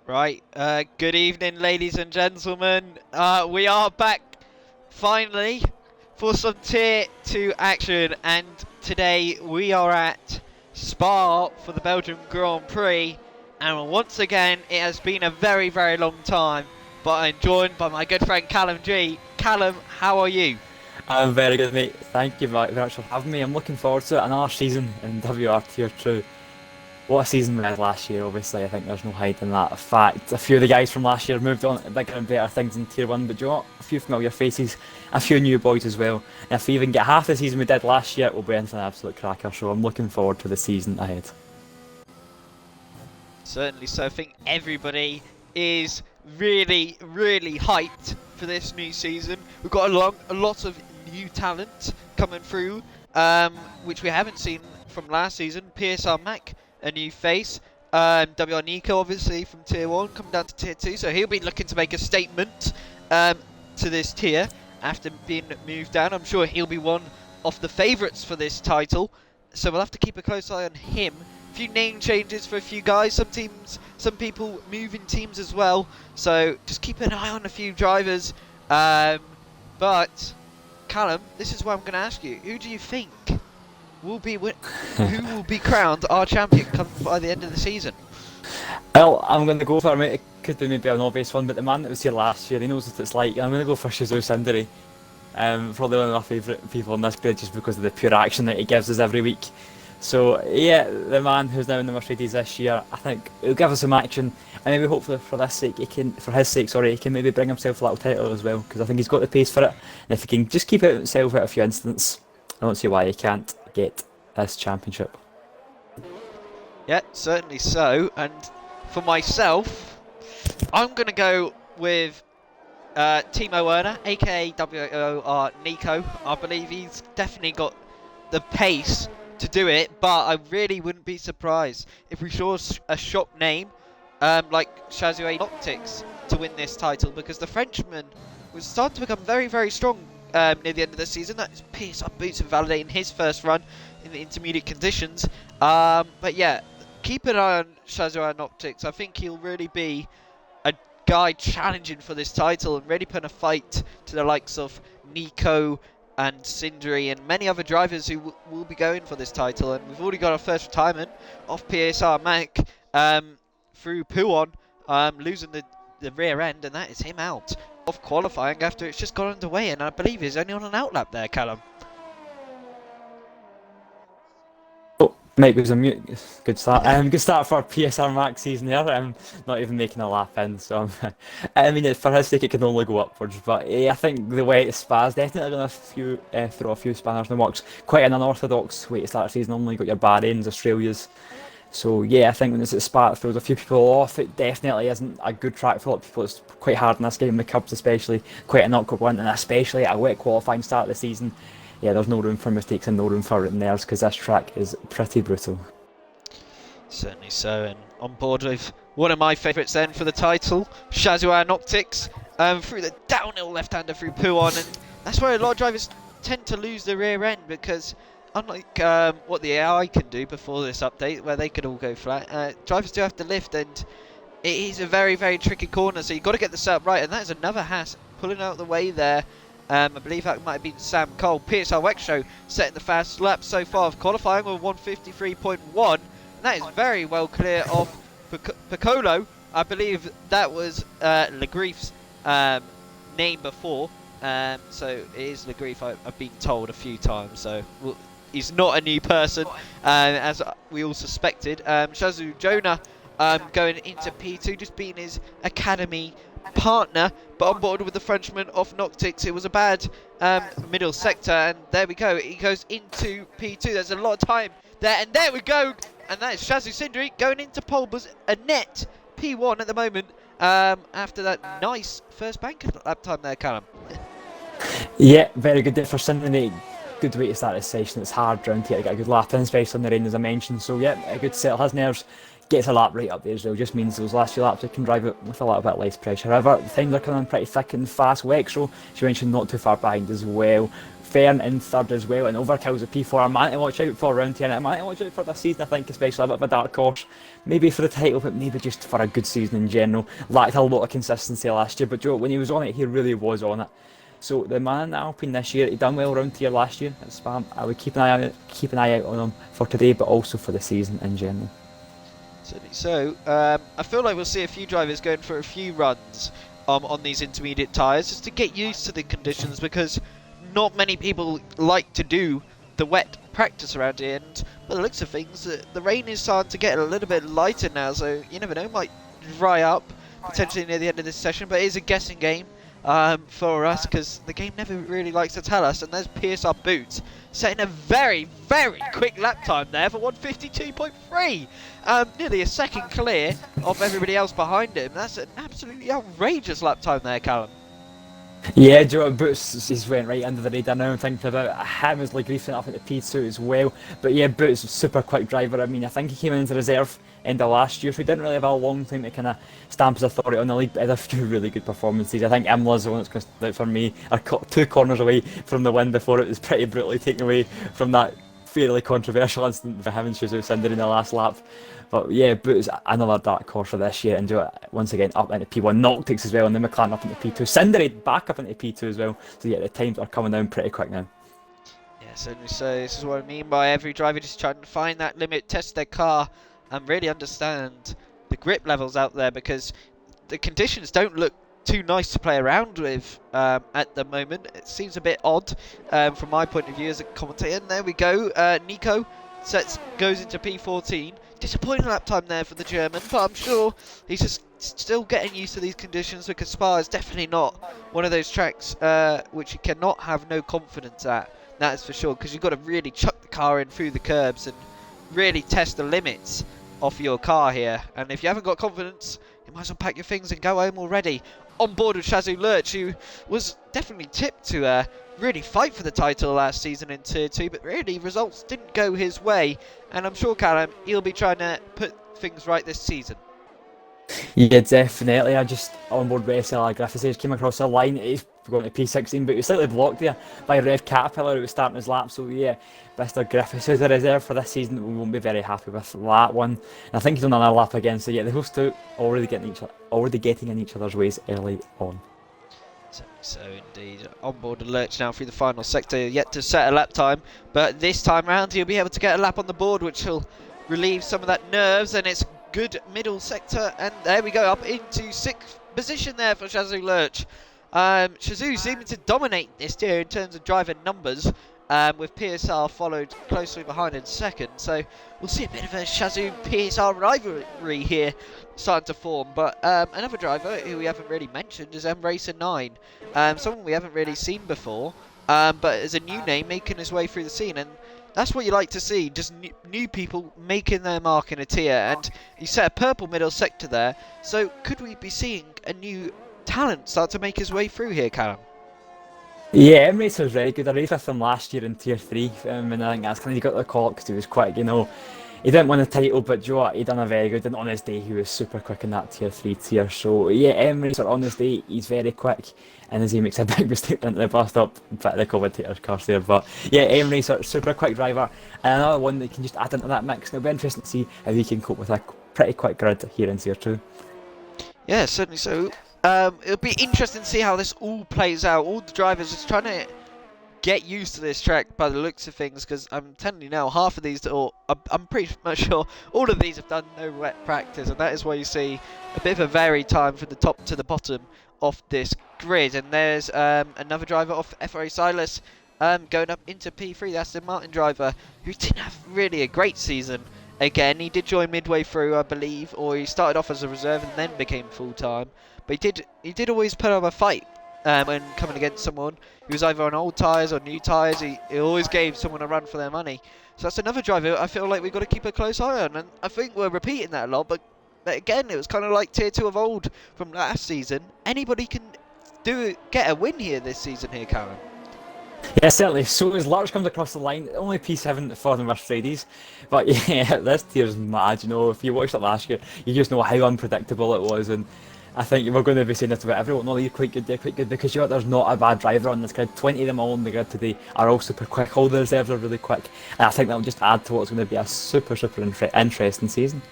Right, good evening, ladies and gentlemen. We are back finally for some Tier 2 action, and today we are at Spa for the Belgium Grand Prix. And once again, it has been a very, very long time, but I'm joined by my good friend Callum G. Callum, how are you? I'm very good, mate. Thank you very much for having me. I'm looking forward to it. Another season in WR Tier 2. What a season we had last year, obviously. I think there's no hiding that. In fact, a few of the guys from last year moved on to bigger and better things in Tier 1, but do you know what? A few familiar faces, a few new boys as well. And if we even get half the season we did last year, it will be into an absolute cracker. So I'm looking forward to the season ahead. Certainly so. I think everybody is really, really hyped for this new season. We've got a lot of new talent coming through, which we haven't seen from last season. PSR Mac, a new face. WR Nico, obviously, from Tier 1, coming down to Tier 2. So he'll be looking to make a statement to this tier after being moved down. I'm sure he'll be one of the favourites for this title. So we'll have to keep a close eye on him. A few name changes for a few guys. Some teams, some people moving teams as well. So just keep an eye on a few drivers. But Callum, this is what I'm going to ask you. Who do you think will be who will be crowned our champion come by the end of the season? Well, I'm going to go for it. It could be maybe an obvious one, but the man that was here last year, he knows what it's like. I'm going to go for Shizu Sindri. Probably one of my favourite people on this grid just because of the pure action that he gives us every week. So yeah, the man who's now in the Mercedes this year, I think he'll give us some action, and maybe hopefully for this sake, for his sake, sorry, he can maybe bring himself a little title as well, because I think he's got the pace for it. And if he can just keep it himself out a few instants, I don't see why he can't get this championship. Yeah, certainly so. And for myself, I'm going to go with Timo Werner, aka WOR Nico. I believe he's definitely got the pace to do it, but I really wouldn't be surprised if we saw a shop name like Chazouet Optics to win this title, because the Frenchman was starting to become very, very strong near the end of the season. That's pierced up boots and validating his first run in the intermediate conditions. But yeah, keep an eye on Chazouet Optics. I think he'll really be a guy challenging for this title and really putting a fight to the likes of Nico and Sindri and many other drivers who will be going for this title. And we've already got our first retirement off PSR Mac through Puon, losing the rear end, and that is him out of qualifying after it's just got underway, and I believe he's only on an outlap there, Callum. Oh, Mike was on mute. Good start. Good start for PSR Max season there. Not even making a lap in. So I mean, for his sake, it can only go upwards. But I think the way it's Spa's definitely going to throw a few spanners in the works. Quite an unorthodox way to start the season. Normally, got your Bahrain's, Australia's. So yeah, I think when it's at Spa, it throws a few people off. It definitely isn't a good track for a lot of people. It's quite hard in this game, the Cubs especially, quite an awkward one, and especially at a wet qualifying start of the season. Yeah, there's no room for mistakes and no room for nerves because this track is pretty brutal. Certainly so, and on board with one of my favourites then for the title, Chazouan Optics, through the downhill left-hander through Puon, and that's where a lot of drivers tend to lose the rear end, because unlike what the AI can do before this update, where they could all go flat, drivers do have to lift, and it is a very, very tricky corner, so you've got to get the setup right, and that is another Haas pulling out of the way there. I believe that might have been Sam Cole. PSR Wexshow setting the fast lap so far of qualifying with 153.1. That is very well clear of Piccolo. I believe that was Legrief's name before. So it is Legrief, I've been told a few times. So he's not a new person, as we all suspected. Shazu Jonah going into P2, just being his academy partner, but on board with the Frenchman off Noctix. It was a bad middle sector, and there we go. He goes into P2. There's a lot of time there, and there we go. And that is Shazu Sindri going into pole, was a net P1 at the moment after that nice first bank lap time there, Callum. Yeah, very good day for Sunday. Good way to start this session. It's hard round here to get a good lap in, especially on the rain, as I mentioned. So yeah, a good settle his nerves. gets a lap right up there as well. Just means those last few laps they can drive it with a little bit less pressure. However, things are coming pretty thick and fast. Wexro, she mentioned, not too far behind as well. Fern in third as well, and Overkill's a P4. I'm man to watch out for around here, and I'm man to watch out for this season. I think, especially a bit of a dark horse, maybe for the title, but maybe just for a good season in general. Lacked a lot of consistency last year, but Joe, when he was on it, he really was on it. So the man in Alpine this year, he done well around here last year at Spam. I would keep an eye out on him for today, but also for the season in general. Certainly so. I feel like we'll see a few drivers going for a few runs on these intermediate tyres just to get used to the conditions, because not many people like to do the wet practice around here, and by the looks of things, the rain is starting to get a little bit lighter now, so you never know, might dry up potentially near the end of this session, but it is a guessing game for us, because the game never really likes to tell us. And there's PSR Boots setting a very, very quick lap time there for 152.3, nearly a second clear of everybody else behind him. That's an absolutely outrageous lap time there, Callum. Yeah, Joe Boots, he's went right under the radar now. I'm thinking about him as like reefing up into P2 as well. But yeah, Boots, super quick driver. I mean, I think he came into reserve end of last year, so he didn't really have a long time to kind of stamp his authority on the league, but he had a few really good performances. I think Imla's the one that's going to stand out for me. Two corners away from the win before it was pretty brutally taken away from that fairly controversial incident for him and Shizu Cinder in the last lap. But yeah, Boots, another dark horse for this year, and do it once again up into P1. Noctix as well, and then McLaren up into P2. Cindery back up into P2 as well. So yeah, the times are coming down pretty quick now. Yeah, certainly so. This is what I mean by every driver just trying to find that limit, test their car, and really understand the grip levels out there, because the conditions don't look too nice to play around with at the moment. It seems a bit odd from my point of view as a commentator. And there we go. Nico goes into P14. Disappointing lap time there for the German, but I'm sure he's just still getting used to these conditions, because Spa is definitely not one of those tracks which you cannot have no confidence at. That is for sure, because you've got to really chuck the car in through the curbs and really test the limits of your car here. And if you haven't got confidence, you might as well pack your things and go home already. On board with Shazzu Lurch, who was definitely tipped to really fight for the title last season in Tier 2, but really results didn't go his way, and I'm sure, Callum, he'll be trying to put things right this season. Yeah, definitely. I just on board with SLR Griffiths came across a line. He's going to P16, but he was slightly blocked there by Red Caterpillar, who was starting his lap. So yeah, Mr. Griffiths is a reserve for this season. We won't be very happy with that one. And I think he's on another lap again. So yeah, the host two already getting in each other's ways early on. So indeed, on board the Lurch now through the final sector, yet to set a lap time, but this time round he'll be able to get a lap on the board, which will relieve some of that nerves, and it's good middle sector, and there we go, up into 6th position there for Shazzu Lurch. Shazzu seeming to dominate this year in terms of driver numbers, with PSR followed closely behind in second, so we'll see a bit of a Shazzu PSR rivalry here starting to form. But another driver who we haven't really mentioned is Racer 9, someone we haven't really seen before, but is a new name making his way through the scene, and that's what you like to see, just new people making their mark in a tier. And he set a purple middle sector there, so could we be seeing a new talent start to make his way through here, Callum? Yeah, Emirates was very good. I raced with him last year in Tier 3, and I think that's kind of he got the call because he was quick, you know. He didn't win the title, but Joe, he done a very good, and on his day he was super quick in that Tier 3 tier. So yeah, Emirates on his day, he's very quick, and as he makes a big mistake into the bus stop, bit of the commentator's curse there. But yeah, Emirates super quick driver, and another one that can just add into that mix. And it'll be interesting to see how he can cope with a pretty quick grid here in Tier 2. Yeah, certainly so. It'll be interesting to see how this all plays out. All the drivers just trying to get used to this track by the looks of things, because I'm telling you now, half of these, or I'm pretty much sure all of these have done no wet practice, and that is why you see a bit of a varied time from the top to the bottom of this grid. And there's another driver off FRA Silas going up into P3, that's the Martin driver, who didn't have really a great season. Again, he did join midway through, I believe, or he started off as a reserve and then became full-time. But he did always put up a fight when coming against someone. He was either on old tyres or new tyres. He always gave someone a run for their money. So that's another driver I feel like we've got to keep a close eye on. And I think we're repeating that a lot. But again, it was kind of like Tier 2 of old from last season. Anybody can get a win here this season here, Karen. Yeah, certainly. So as Larch comes across the line, only P7 for the Mercedes. But yeah, this tier's mad, you know. If you watched it last year, you just know how unpredictable it was. And I think we're going to be saying this about everyone. No, you're quite good, they're quite good. Because you know, there's not a bad driver on this grid. 20 of them all on the grid today are all super quick. All the reserves are really quick. And I think that'll just add to what's going to be a super interesting season.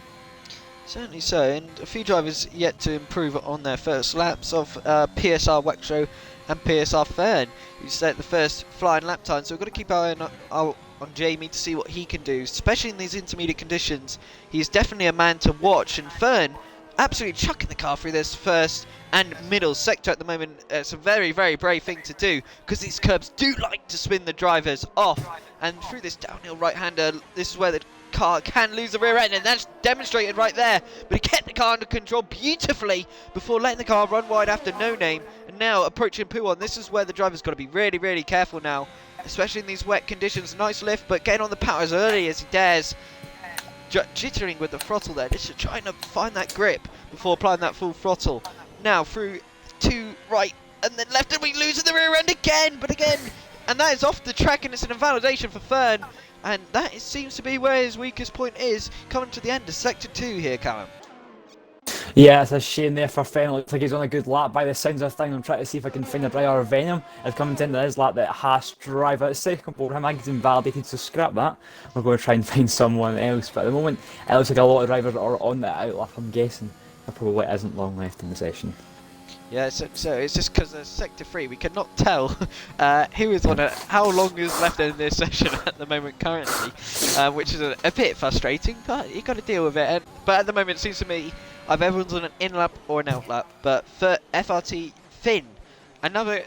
Certainly so, and a few drivers yet to improve on their first laps of PSR Wexro and PSR Fern, who set the first flying lap time. So we've got to keep our eye on Jamie to see what he can do, especially in these intermediate conditions. He's definitely a man to watch, and Fern absolutely chucking the car through this first and middle sector at the moment. It's a very, very brave thing to do, because these curbs do like to spin the drivers off, and through this downhill right-hander, this is where the car can lose the rear end, and that's demonstrated right there. But he kept the car under control beautifully before letting the car run wide after No Name, and now approaching Puon. This is where the driver's got to be really, really careful now, especially in these wet conditions. Nice lift, but getting on the power as early as he dares, jittering with the throttle there, just trying to find that grip before applying that full throttle. Now through to right and then left, and we lose the rear end again, and that is off the track, and it's an invalidation for Fern. And that seems to be where his weakest point is, coming to the end of Sector 2 here, Callum. Yeah, it's a shame there for Fenn. Looks like he's on a good lap by the sounds of things. I'm trying to see if I can find a driver. Venom is coming to the end of his lap. That Haas driver, it's second pole. Him, I think he's invalidated, so scrap that. We're going to try and find someone else. But at the moment, it looks like a lot of drivers are on the out lap. I'm guessing there probably isn't long left in the session. Yeah, so it's just because of Sector 3, we cannot tell who is on it, how long is left in this session at the moment currently, which is a bit frustrating, but you've got to deal with it. But at the moment, it seems to me, either everyone's on an in-lap or an out-lap. But for FRT Finn, another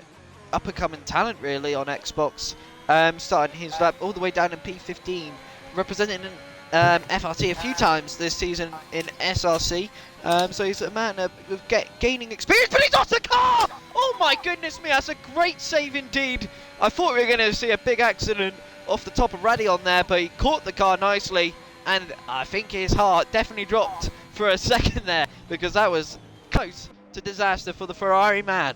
up-and-coming talent really on Xbox, starting his lap all the way down in P15, representing FRT a few times this season in SRC. So he's a man of gaining experience, but he's off the car! Oh my goodness me, that's a great save indeed. I thought we were going to see a big accident off the top of Radion there, but he caught the car nicely, and I think his heart definitely dropped for a second there, because that was close to disaster for the Ferrari man.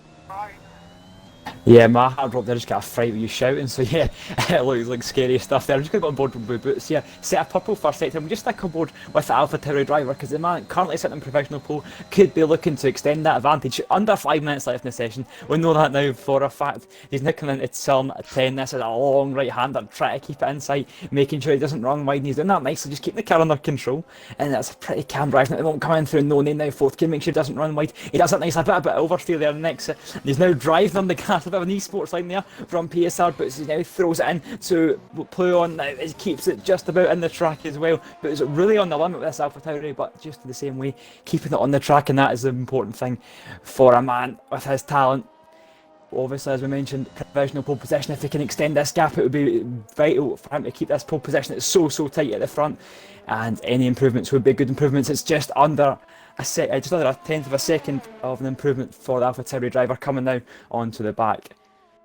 Yeah, my heart dropped there. I just got a fright with you shouting. So yeah, it looks like scary stuff there. I'm just going to go on board with Blue Boots here. Set a purple first sector. We just stick on board with the Alpha Tauri driver, because the man currently sitting in professional pole could be looking to extend that advantage. Under 5 minutes left in the session. We know that now for a fact. He's now coming into turn 10. This is a long right-hander. Try to keep it in sight, making sure he doesn't run wide. And he's doing that nicely, just keeping the car under control. And that's a pretty calm drive. Now, it won't come in through No Name now. Fourth can make sure he doesn't run wide. He does it nicely. A bit of oversteer there next. He's now driving on the gas. A bit of an esports line there from PSR, but he now throws it in to Pluon. Now he keeps it just about in the track as well, but it's really on the limit with this Alpha Tauri, but just the same way, keeping it on the track, and that is the important thing for a man with his talent. Obviously, as we mentioned, provisional pole position. If he can extend this gap, it would be vital for him to keep this pole position. It's so tight at the front, and any improvements would be good improvements. It's just under just under a tenth of a second of an improvement for the Alpha Tauri driver coming now onto the back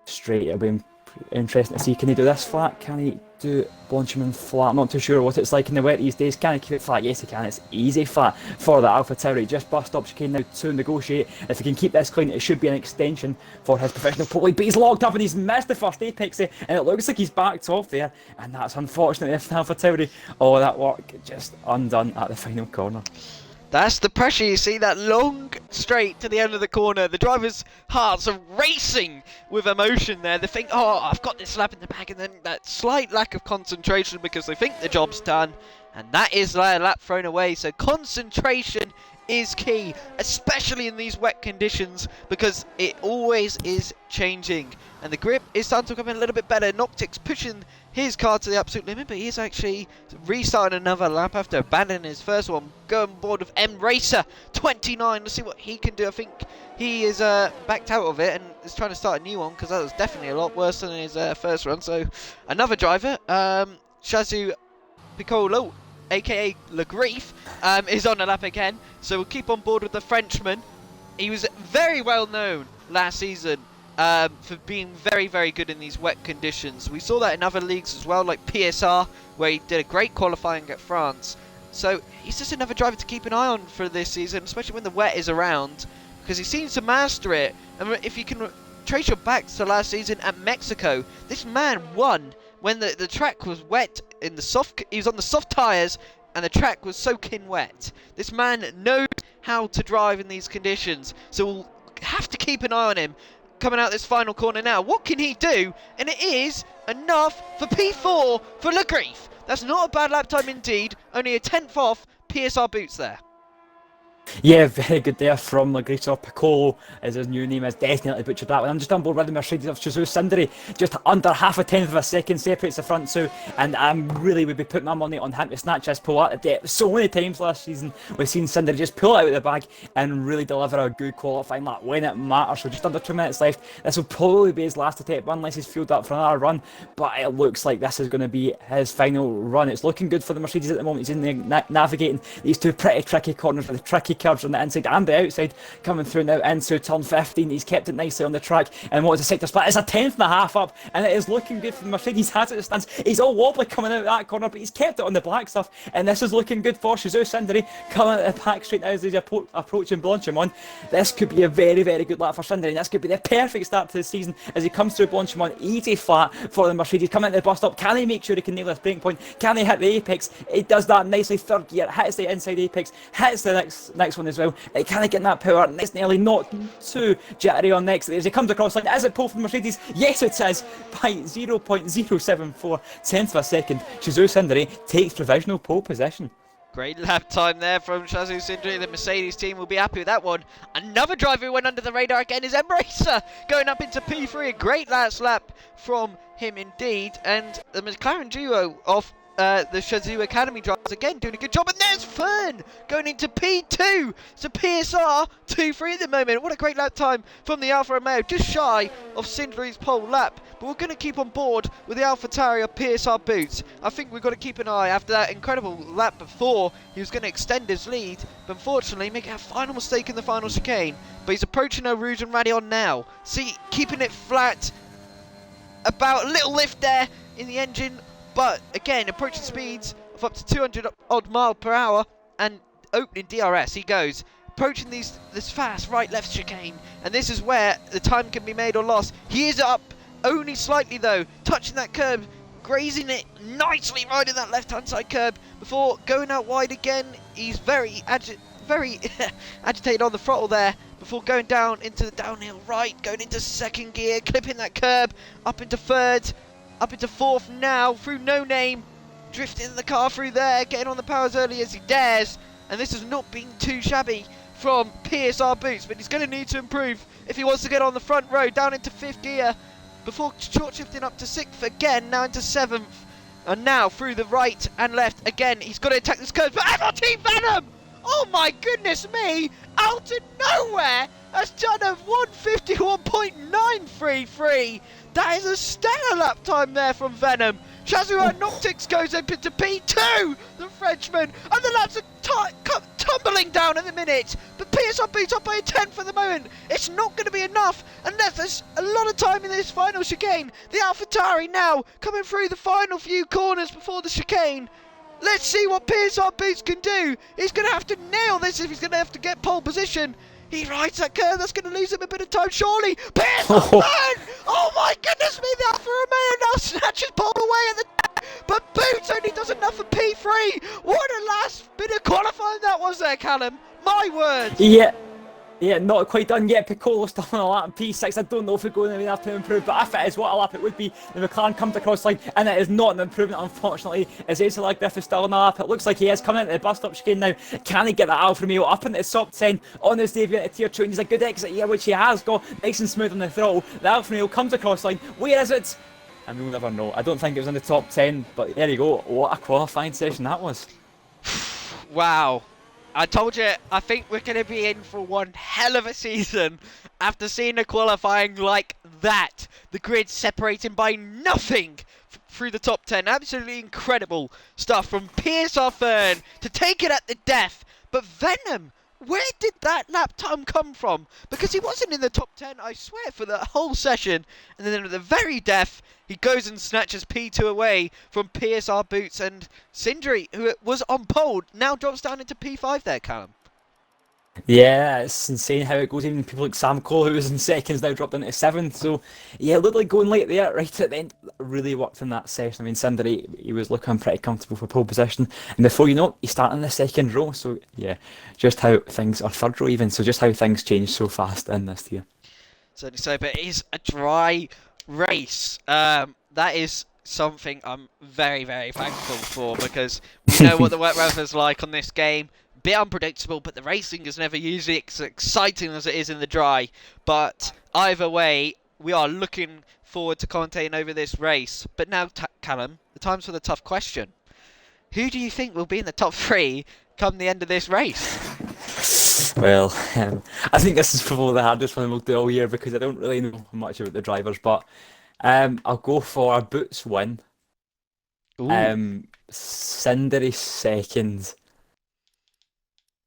straight. It'll be interesting to see, can he do this flat? Can he do Blanchman flat? I'm not too sure what it's like in the wet these days. Can he keep it flat? Yes he can. It's easy flat for the Alpha Tauri. Just bus stop chicane now to negotiate. If he can keep this clean, it should be an extension for his professional pole. But he's locked up and he's missed the first apex there, and it looks like he's backed off there, and that's unfortunate if the Alpha Tauri. Oh, that work just undone at the final corner. That's the pressure, you see, that long straight to the end of the corner. The drivers' hearts are racing with emotion there. They think, oh, I've got this lap in the bag, and then that slight lack of concentration because they think the job's done, and that is their lap thrown away. So concentration is key, especially in these wet conditions, because it always is changing. And the grip is starting to come in a little bit better. Noctix pushing his car to the absolute limit, but he's actually restarting another lap after abandoning his first one. Going on board with M Racer 29. Let's see what he can do. I think he is backed out of it and is trying to start a new one, because that was definitely a lot worse than his first run. So another driver, Shazu Piccolo, aka Le Grief, is on the lap again. So we'll keep on board with the Frenchman. He was very well known last season for being very good in these wet conditions. We saw that in other leagues as well, like PSR, where he did a great qualifying at France. So he's just another driver to keep an eye on for this season, especially when the wet is around, because he seems to master it. And if you can trace your back to last season at Mexico. This man won when the track was wet in the soft. He was on the soft tyres and the track was soaking wet. This man knows how to drive in these conditions, so we'll have to keep an eye on him coming out this final corner now. What can he do? And it is enough for P4 for Le Grief. That's not a bad lap time indeed. Only a 10th off PSR Boots there. Yeah, very good there from Lagrito. Piccolo, as his new name is, definitely butchered that one. I'm just on board with the Mercedes of Jesus Sindri. Just under half a tenth of a second separates the front two, and I really would be putting my money on him to snatch this pull out of depth. So many times last season we've seen Sindri just pull it out of the bag and really deliver a good qualifying lap when it matters. So just under 2 minutes left. This will probably be his last attempt unless he's fueled up for another run, but it looks like this is going to be his final run. It's looking good for the Mercedes at the moment. He's in there navigating these two pretty tricky corners with the tricky curves on the inside and the outside, coming through now into turn 15. He's kept it nicely on the track, and what is the sector split? It's a 10.5 up, and it is looking good for the Mercedes. Has it stands. He's all wobbly coming out of that corner, but he's kept it on the black stuff, and this is looking good for Jesus Sindri coming out of the back straight now as he's approaching Blanchimont. This could be a very, very good lap for Sindri, and this could be the perfect start to the season as he comes through Blanchimont. Easy flat for the Mercedes coming into the bus stop. Can he make sure he can nail this breaking point? Can he hit the apex? He does that nicely. Third gear, hits the inside apex, hits the next one as well. Can he get in that power? Nice and early, not too jittery on next. As he comes across line, is it pole from Mercedes? Yes, it is, by 0.074 tenths of a second. Jesus Sindri takes provisional pole position. Great lap time there from Jesus Sindri. The Mercedes team will be happy with that one. Another driver who went under the radar again is Embracer, going up into P3. A great last lap from him indeed. And the McLaren duo of the Shazoo Academy drivers again doing a good job. And there's Fern going into P2. So PSR 2-3 at the moment. What a great lap time from the Alfa Romeo, just shy of Sindri's pole lap. But we're going to keep on board with the AlphaTauri of PSR Boots. I think we've got to keep an eye after that incredible lap before. He was going to extend his lead, but unfortunately making a final mistake in the final chicane. But he's approaching Eau Rouge and Radion now. See, keeping it flat. About a little lift there in the engine. But again, approaching speeds of up to 200 odd mile per hour and opening DRS. He goes approaching this fast right-left chicane, and this is where the time can be made or lost. He is up only slightly though, touching that curb, grazing it nicely right in that left-hand side curb before going out wide again. He's very agitated on the throttle there before going down into the downhill right, going into second gear, clipping that curb up into third. Up into fourth now, through No Name, drifting the car through there, getting on the power as early as he dares. And this has not been too shabby from PSR Boots, but he's going to need to improve if he wants to get on the front row, down into fifth gear, before short shifting up to sixth again, now into seventh. And now through the right and left again, he's got to attack this curve, but FRT Venom! Oh my goodness me, out of nowhere, has done a 151.933. That is a stellar lap time there from Venom. Shazua Noctix goes up into P2, the Frenchman, and the laps are tumbling down in the minute. But PSR beats up by a 10 for the moment. It's not going to be enough unless there's a lot of time in this final chicane. The AlphaTauri now coming through the final few corners before the chicane. Let's see what PSR Boots can do. He's going to have to nail this if he's going to have to get pole position. He rides that curve, that's going to lose him a bit of time, surely. PSR Burn! Oh my goodness me, the Alfa Romeo now snatches pole away at the back, but Boots only does enough for P3. What a last bit of qualifying that was there, Callum. My word. Yeah, not quite done yet. Piccolo still on a lap in P6. I don't know if we're going to have to improve, but if it is, what a lap it would be. The McLaren comes across line, and it is not an improvement, unfortunately. As Acelak Griff is still on a lap, it looks like he is coming into the bus stop chicane now. Can he get that Alfa Romeo up into the top 10 on his debut into Tier 2? And he's a good exit here, which he has got nice and smooth on the throttle. The Alfa Romeo comes across line. Where is it? And we'll never know. I don't think it was in the top 10, but there you go. What a qualifying session that was. Wow. I told you, I think we're going to be in for one hell of a season after seeing the qualifying like that. The grid separating by nothing through the top 10. Absolutely incredible stuff from PSR Fern to take it at the death. But Venom, where did that lap time come from? Because he wasn't in the top 10, I swear, for the whole session. And then at the very death, he goes and snatches P2 away from PSR Boots, and Sindri, who was on pole, now drops down into P5 there, Callum. Yeah, it's insane how it goes. Even people like Sam Cole, who was in seconds, now dropped into seventh. So, yeah, it looked like going late there, right at the end. Really worked in that session. I mean, Cinder, he was looking pretty comfortable for pole position. And before you know it, he's starting the second row. So, yeah, just how things are third row even. So, just how things change so fast in this year. Certainly so, but it is a dry race. That is something I'm very, very thankful for because we know what the wet weather's like on this game. Bit unpredictable, but the racing is never usually as exciting as it is in the dry. But either way, we are looking forward to commentating over this race. But now, Callum, the time's for the tough question. Who do you think will be in the top three come the end of this race? Well, I think this is probably the hardest one we'll do all year because I don't really know much about the drivers. But I'll go for Boots win. Ooh. Cindery second.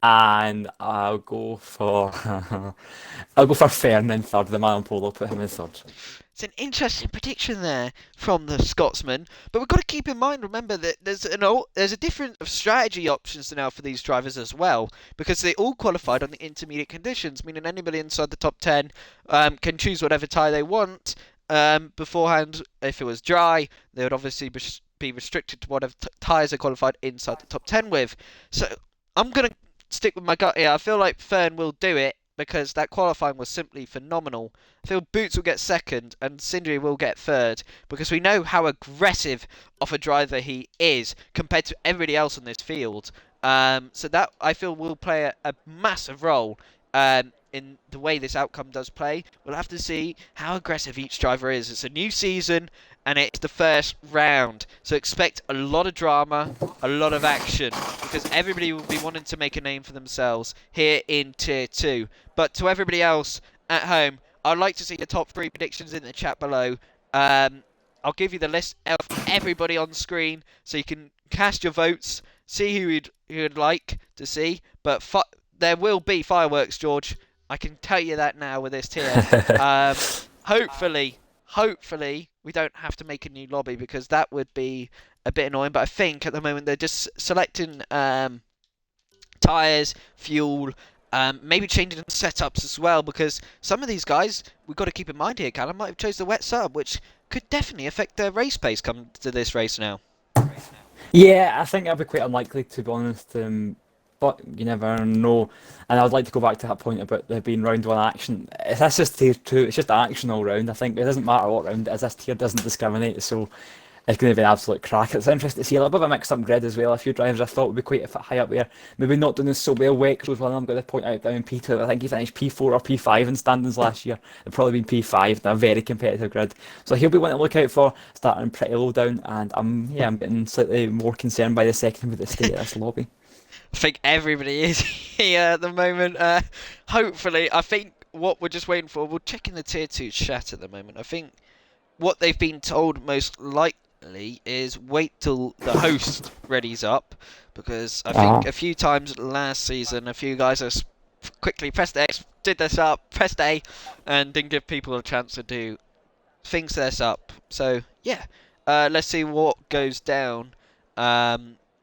And I'll go for Fern in third. The man on pole, I'll put him in third. It's an interesting prediction there from the Scotsman, but we've got to keep in mind. Remember that there's a different of strategy options now for these drivers as well, because they all qualified on the intermediate conditions, meaning anybody inside the top 10 can choose whatever tyre they want. Beforehand, if it was dry, they would obviously be restricted to whatever tyres they qualified inside the top 10 with. So I'm gonna stick with my gut here. I feel like Fern will do it because that qualifying was simply phenomenal. I feel Boots will get second and Sindri will get third because we know how aggressive of a driver he is compared to everybody else in this field. So that I feel will play a massive role in the way this outcome does play. We'll have to see how aggressive each driver is. It's a new season and it's the first round, so expect a lot of drama, a lot of action, because everybody will be wanting to make a name for themselves here in Tier 2. But to everybody else at home, I'd like to see the top three predictions in the chat below. I'll give you the list of everybody on screen, so you can cast your votes, see who you'd like to see. But there will be fireworks, George. I can tell you that now with this tier. Um, hopefully, we don't have to make a new lobby because that would be a bit annoying. But I think at the moment they're just selecting tyres, fuel, maybe changing setups as well because some of these guys we've got to keep in mind here. Callum might have chose the wet sub, which could definitely affect their race pace come to this race now. Yeah, I think that'd be quite unlikely to be honest. But you never know. And I'd like to go back to that point about there being round one action. If this is tier two, it's just action all round. I think it doesn't matter what round it is. This tier doesn't discriminate, so it's going to be an absolute crack. It's interesting to see a little bit of a mixed up grid as well. A few drivers I thought would be quite a bit high up there. Maybe not doing so well. Wex was one I'm going to point out down P2. I think he finished P4 or P5 in standings last year. It'd probably been P5 in a very competitive grid. So he'll be one to look out for, starting pretty low down. And I'm getting slightly more concerned by the second with the state of this lobby. I think everybody is here at the moment. Hopefully, I think what we're just waiting for, we're checking the tier 2 chat at the moment. I think what they've been told most likely is wait till the host readies up because I think a few times last season, a few guys have quickly pressed X, did this up, pressed A, and didn't give people a chance to do things this up. So, yeah, let's see what goes down.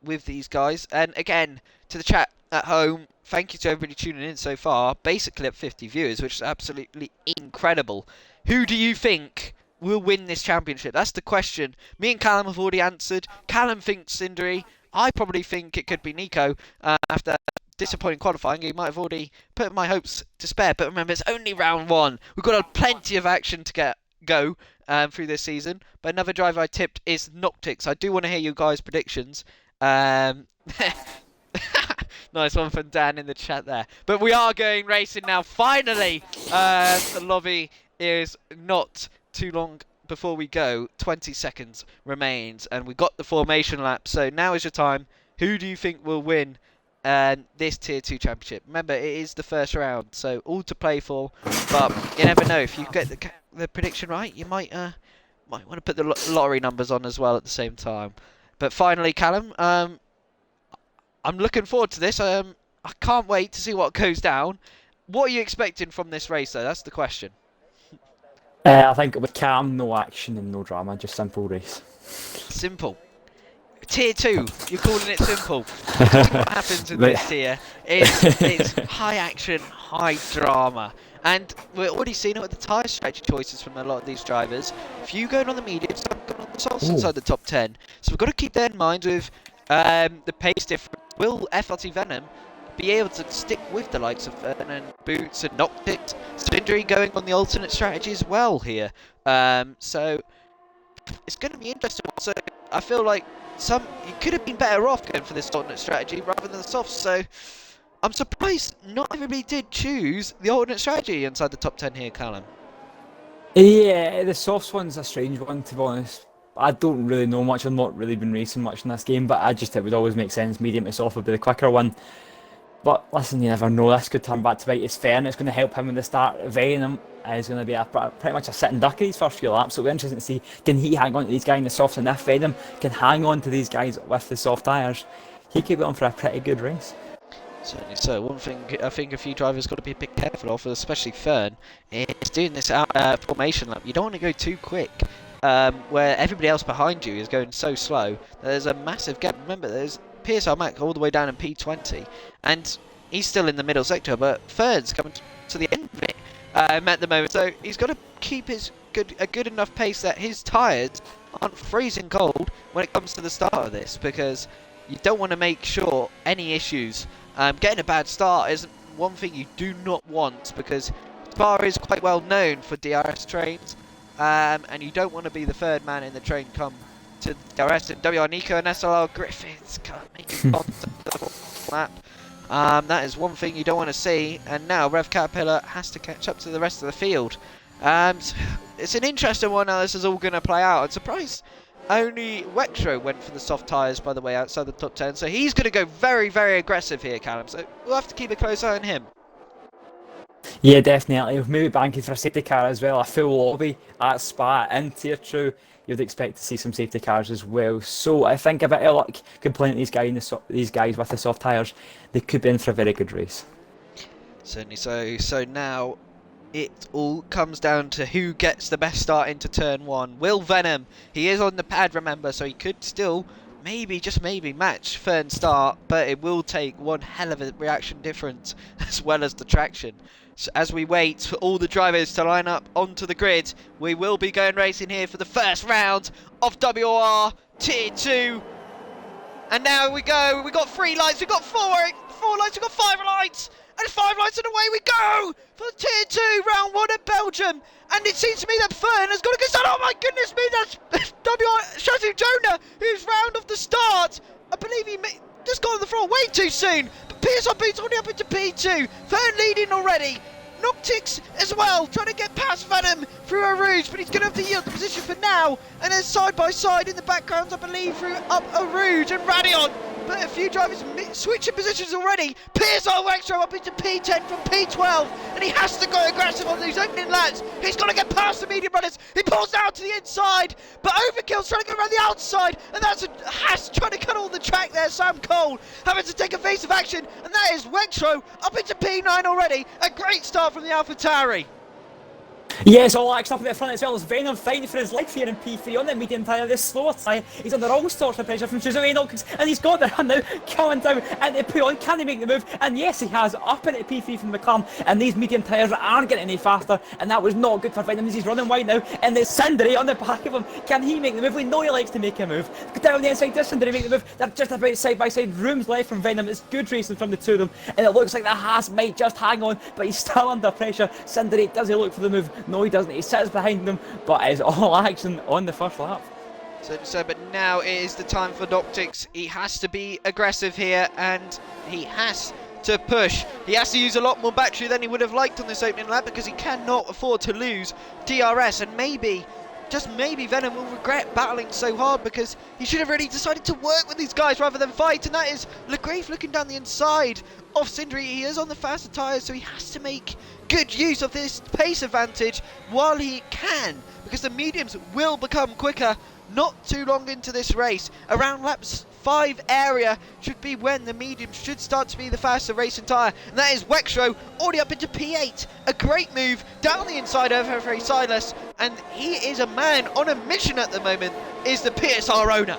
With these guys. And again, to the chat at home, thank you to everybody tuning in so far. Basically at 50 viewers, which is absolutely incredible. Who do you think will win this championship? That's the question. Me and Callum have already answered. Callum thinks Sindri. I probably think it could be Nico. After disappointing qualifying, he might have already put my hopes to spare. But remember, it's only round one. We've got plenty of action to go through this season. But another driver I tipped is Noctix. I do want to hear you guys' predictions. Nice one from Dan in the chat there. But we are going racing now. Finally, the lobby is not too long before we go. 20 seconds remains, and we got the formation lap. So now is your time. Who do you think will win this Tier 2 championship? Remember, it is the first round, so all to play for. But you never know. If you get the prediction right, you might want to put the lottery numbers on as well at the same time. But finally, Callum, I'm looking forward to this. I can't wait to see what goes down. What are you expecting from this race, though? That's the question. I think with calm, no action and no drama, just simple race. Simple. Tier 2, you're calling it simple. What happens in this tier is it's high action, high drama. And we're already seeing it with the tyre strategy choices from a lot of these drivers. Few going on the mediums, some going on the softs inside the top 10. So we've got to keep that in mind with the pace difference. Will FRT Venom be able to stick with the likes of Vernon, Boots and Noctix? Sindri going on the alternate strategy as well here. So it's going to be interesting. So I feel like you could have been better off going for this alternate strategy rather than the softs. So I'm surprised not everybody did choose the alternate strategy inside the top 10 here, Callum. Yeah, the softs one's a strange one, to be honest. I don't really know much. I've not really been racing much in this game, but it would always make sense. Medium to soft would be the quicker one. But listen, you never know. This could turn back to bite his fair, it's going to help him in the start. Venom is going to be pretty much a sitting duck in these first few laps. So it'll be interesting to see, can he hang on to these guys in the softs, and if Venom can hang on to these guys with the soft tyres, he could be on for a pretty good race. Certainly so. One thing I think a few drivers got to be a bit careful of, especially Fern, is doing this formation lap. You don't want to go too quick, where everybody else behind you is going so slow. There's a massive gap. Remember, there's PSR Mac all the way down in P20, and he's still in the middle sector, but Fern's coming to the end of it at the moment. So he's got to keep a good enough pace that his tyres aren't freezing cold when it comes to the start of this, because you don't want to make sure any issues. Getting a bad start isn't one thing you do not want, because Spa is quite well known for DRS trains, and you don't want to be the third man in the train come to DRS. And WR Nico and SLR Griffiths can't make it the lap. That is one thing you don't want to see, and now Rev Caterpillar has to catch up to the rest of the field. It's an interesting one how this is all going to play out. I'm surprised only Wexro went for the soft tyres, by the way, outside the top 10. So he's going to go very, very aggressive here, Callum. So we'll have to keep a close eye on him. Yeah, definitely. Maybe banking for a safety car as well. A full lobby at Spa in Tier 2. You'd expect to see some safety cars as well. So I think a bit of luck could play these guys with the soft tyres. They could be in for a very good race. Certainly so. So now it all comes down to who gets the best start into turn 1. Will Venom, he is on the pad, remember, so he could still maybe, just maybe, match Fern's start, but it will take one hell of a reaction difference as well as the traction. So as we wait for all the drivers to line up onto the grid, we will be going racing here for the first round of WOR Tier 2. And now we go. We've got 3 lights, we've got 4 lights, we've got 5 lights. And 5 lights and away we go for Tier 2, round 1 at Belgium. And it seems to me that Fern has got to go start. Oh my goodness me, that's Shazzy Jonah, who's round off the start. I believe he just got on the front way too soon. But PSR Boots already up into P2. Fern leading already. Noctix as well, trying to get past Venom through a Rouge, but he's going to have to yield the position for now. And then side by side in the background, I believe, through up a Rouge and Radion. But a few drivers switching positions already. PSR Wexro up into P10 from P12, and he has to go aggressive on these opening laps. He's got to get past the medium runners. He pulls down to the inside, but Overkill's trying to go around the outside, and that's Haas trying to cut all the track there. Sam Cole having to take evasive action, and that is Wexro up into P9 already. A great start from the AlphaTauri. Yes, all action up at the front as well as Venom fighting for his life here in P3 on the medium tyre, this slower tyre. He's under all sorts of pressure from Suzuki Noctix, and he's got the run now, coming down into P1. Can he make the move? And yes, he has, up into P3 from McLaren, and these medium tyres aren't getting any faster, and that was not good for Venom as he's running wide now, and there's Sindri on the back of him. Can he make the move? We know he likes to make a move. Down the inside, does Sindri make the move? They're just about side by side, rooms left from Venom. It's good racing from the two of them, and it looks like the Haas might just hang on, but he's still under pressure. Sindri, does he look for the move? No, he doesn't. He sits behind them, but it's all action on the first lap. So, but now it is the time for Noctix. He has to be aggressive here, and he has to push. He has to use a lot more battery than he would have liked on this opening lap, because he cannot afford to lose DRS, and maybe, just maybe, Venom will regret battling so hard, because he should have really decided to work with these guys rather than fight. And that is Legrave looking down the inside of Sindri. He is on the faster tyres, so he has to make good use of this pace advantage while he can, because the mediums will become quicker not too long into this race. Around laps 5 area should be when the mediums should start to be the faster racing tyre, and that is Wexro already up into P8. A great move down the inside of Hervé Silas, and he is a man on a mission at the moment, is the PSR owner.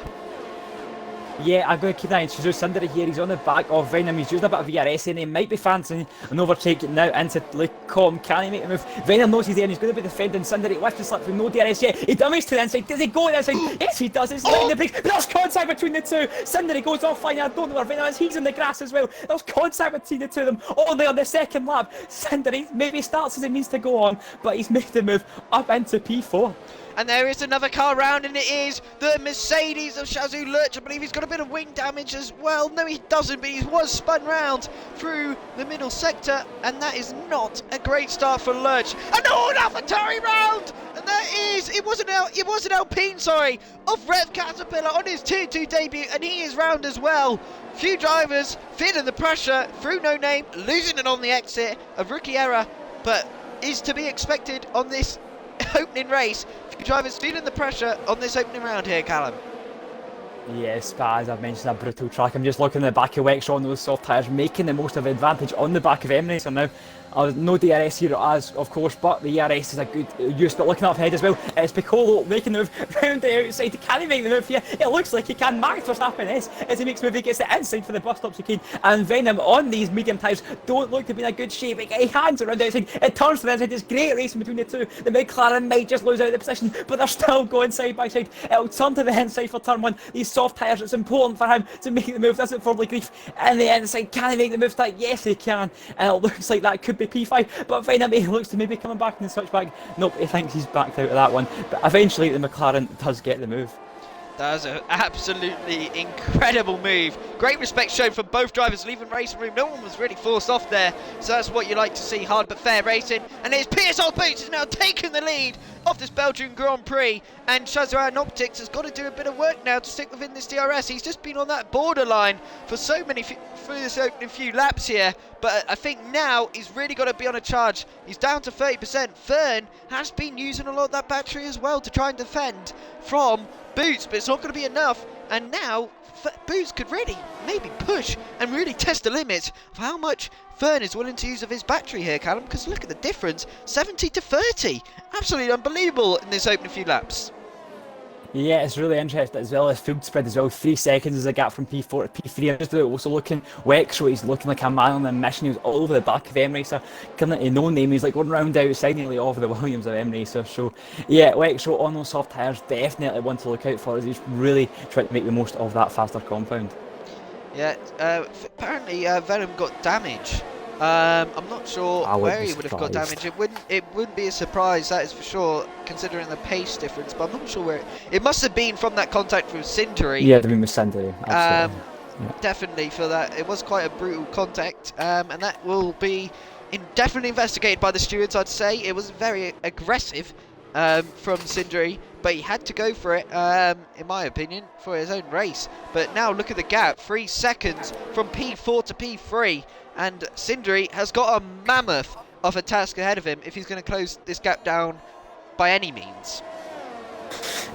Yeah, I'm going to keep that in. Shizu Sundari here, he's on the back of Venom, he's using a bit of VRS and he might be fancying an overtake now into Lecom. Can he make the move? Venom knows he's there and he's going to be defending Sundari. Left and slip with no DRS yet. He dummies to the inside. Does he go to the inside? Yes, he does. It's letting the brakes. But there's contact between the two. Sundari goes offline. I don't know where Venom is. He's in the grass as well. There's contact between the two of them. Only on the second lap. Sundari maybe starts as it means to go on, but he's made the move up into P4. And there is another car round, and it is the Mercedes of Shazzu Lurch. I believe he's got a bit of wing damage as well. No, he doesn't, but he was spun round through the middle sector, and that is not a great start for Lurch. And an AlphaTauri round! And that is, it was an Alpine, sorry, of Rev Caterpillar on his Tier 2 debut, and he is round as well. Few drivers feeling the pressure through No Name, losing it on the exit, a rookie error, but is to be expected on this opening race. Few drivers feeling the pressure on this opening round here, Callum. Yes, but as I've mentioned, a brutal track. I'm just looking at the back of Wexford on those soft tyres, making the most of the advantage on the back of Emirates. And now, no DRS here as, of course, but the ERS is a good use. But looking up ahead as well, it's Piccolo making the move round the outside. Can he make the move here? It looks like he can. Max Verstappen is, as he makes the move, he gets the inside for the bus stop chicane. And Venom on these medium tyres don't look to be in a good shape. He hands around the outside, it turns to the inside. It's great racing between the two. The McLaren might just lose out of the position, but they're still going side by side. It'll turn to the inside for turn one. These soft tyres, it's important for him to make the move. That's it for Grief. And the inside, can he make the move? Yes, he can. And it looks like that could be P5, but Venom, he looks to maybe coming back in the switchback. Nope, he thinks he's backed out of that one. But eventually, the McLaren does get the move. That was an absolutely incredible move. Great respect shown from both drivers leaving racing room. No one was really forced off there, so that's what you like to see. Hard but fair racing. And it's PSR Boots has now taken the lead of this Belgian Grand Prix, and Shazwan Optics has got to do a bit of work now to stick within this DRS. He's just been on that borderline for so many through this opening few laps here, but I think now he's really got to be on a charge. He's down to 30%. Fern has been using a lot of that battery as well to try and defend from Boots, but it's not going to be enough. And now Boots could really maybe push and really test the limits of how much Fern is willing to use of his battery here, Callum, because look at the difference, 70 to 30. Absolutely unbelievable in this opening few laps. Yeah, it's really interesting as well as field spread as well. 3 seconds is a gap from P4 to P3. I'm just also looking, Wexro, he's looking like a man on a mission. He was all over the back of M-Racer, coming into No Name. He's like going round outside nearly over the Williams of M-Racer. So yeah, Wexro on those soft tyres, definitely one to look out for as he's really trying to make the most of that faster compound. Yeah, apparently Venom got damage. I'm not sure where he would have got damage. It wouldn't be a surprise, that is for sure, considering the pace difference. But I'm not sure where it must have been from that contact with Sindri. Yeah, the with Sindri. Yeah. Definitely for that. It was quite a brutal contact, and that will be definitely investigated by the stewards. I'd say it was very aggressive from Sindri, but he had to go for it, in my opinion, for his own race. But now look at the gap, 3 seconds from P4 to P3. And Sindri has got a mammoth of a task ahead of him if he's going to close this gap down by any means.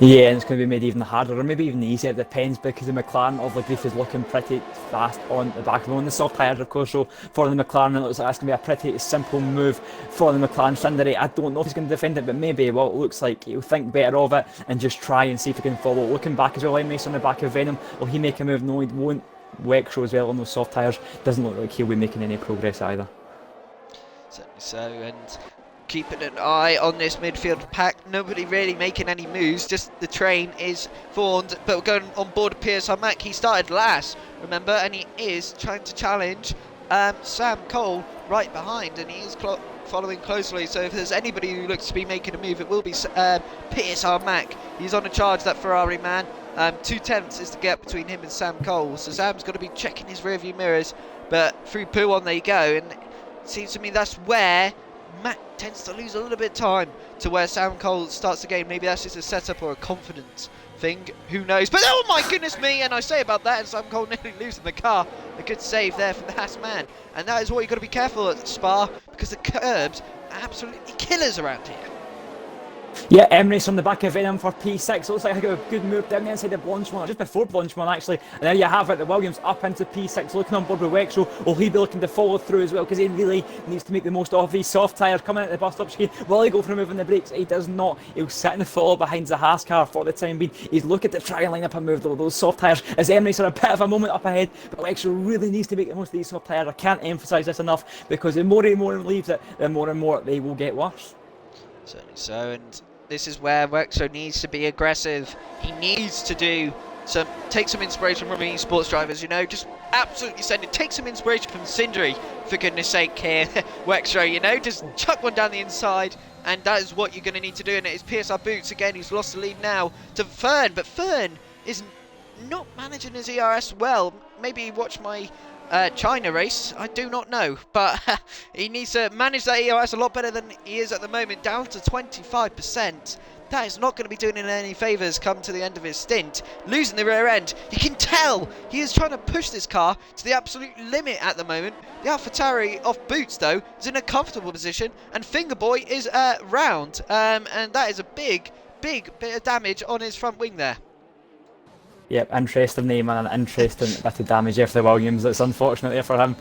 Yeah, and it's going to be made even harder, or maybe even easier, it depends, because the McLaren of Grief is looking pretty fast on the back of the soft tyres, of course, so for the McLaren it looks like that's going to be a pretty simple move for the McLaren. Sindri, I don't know if he's going to defend it, but maybe, well, it looks like he'll think better of it and just try and see if he can follow. Looking back as well, M-Race on the back of Venom, will he make a move? No, he won't. Wexro as well on those soft tyres, doesn't look like he'll be making any progress either. Certainly so, and keeping an eye on this midfield pack, nobody really making any moves, just the train is formed, but we're going on board PSR Mac. He started last, remember, and he is trying to challenge Sam Cole right behind, and he is following closely, so if there's anybody who looks to be making a move, it will be PSR Mac. He's on a charge, that Ferrari man. 2/10 is the gap between him and Sam Cole, so Sam's got to be checking his rearview mirrors, but through Pouon they go, and it seems to me that's where Matt tends to lose a little bit of time to where Sam Cole starts the game. Maybe that's just a setup or a confidence thing, who knows, but oh my goodness me, and I say about that, and Sam Cole nearly losing the car. A good save there from the Haas man, and that is what you've got to be careful at Spa, because the curbs are absolutely killers around here. Yeah, Emirates on the back of Venom for P6. Looks like I got a good move down the inside of Blanchmont, just before Blanchmont actually. And there you have it, the Williams up into P6, looking on board with Wexel. Will he be looking to follow through as well? Because he really needs to make the most of these soft tyres coming at the bus stop chicane. Will he go for moving the brakes? He does not. He'll sit in the follow behind the Haas car for the time being. He's looking to try and line up a move those soft tyres as Emirates are a bit of a moment up ahead. But Wexel really needs to make the most of these soft tyres. I can't emphasise this enough because the more and more he leaves it, the more and more they will get worse. Certainly so, and this is where Wexo needs to be aggressive. He needs to take some inspiration from esports drivers, you know, just absolutely send it. Take some inspiration from Sindri, for goodness sake here. Wexo, you know, just chuck one down the inside, and that is what you're going to need to do. And it is PSR Boots again, who's lost the lead now to Fern, but Fern is not managing his ERS well. Maybe he watched my China race, I do not know, but he needs to manage that EOS a lot better than he is at the moment, down to 25%. That is not going to be doing him any favours come to the end of his stint. Losing the rear end, you can tell he is trying to push this car to the absolute limit at the moment. The AlphaTauri off Boots though is in a comfortable position, and Fingerboy is round, and that is a big bit of damage on his front wing there. Yep, interesting name and an interesting bit of damage there for the Williams. It's unfortunate there for him.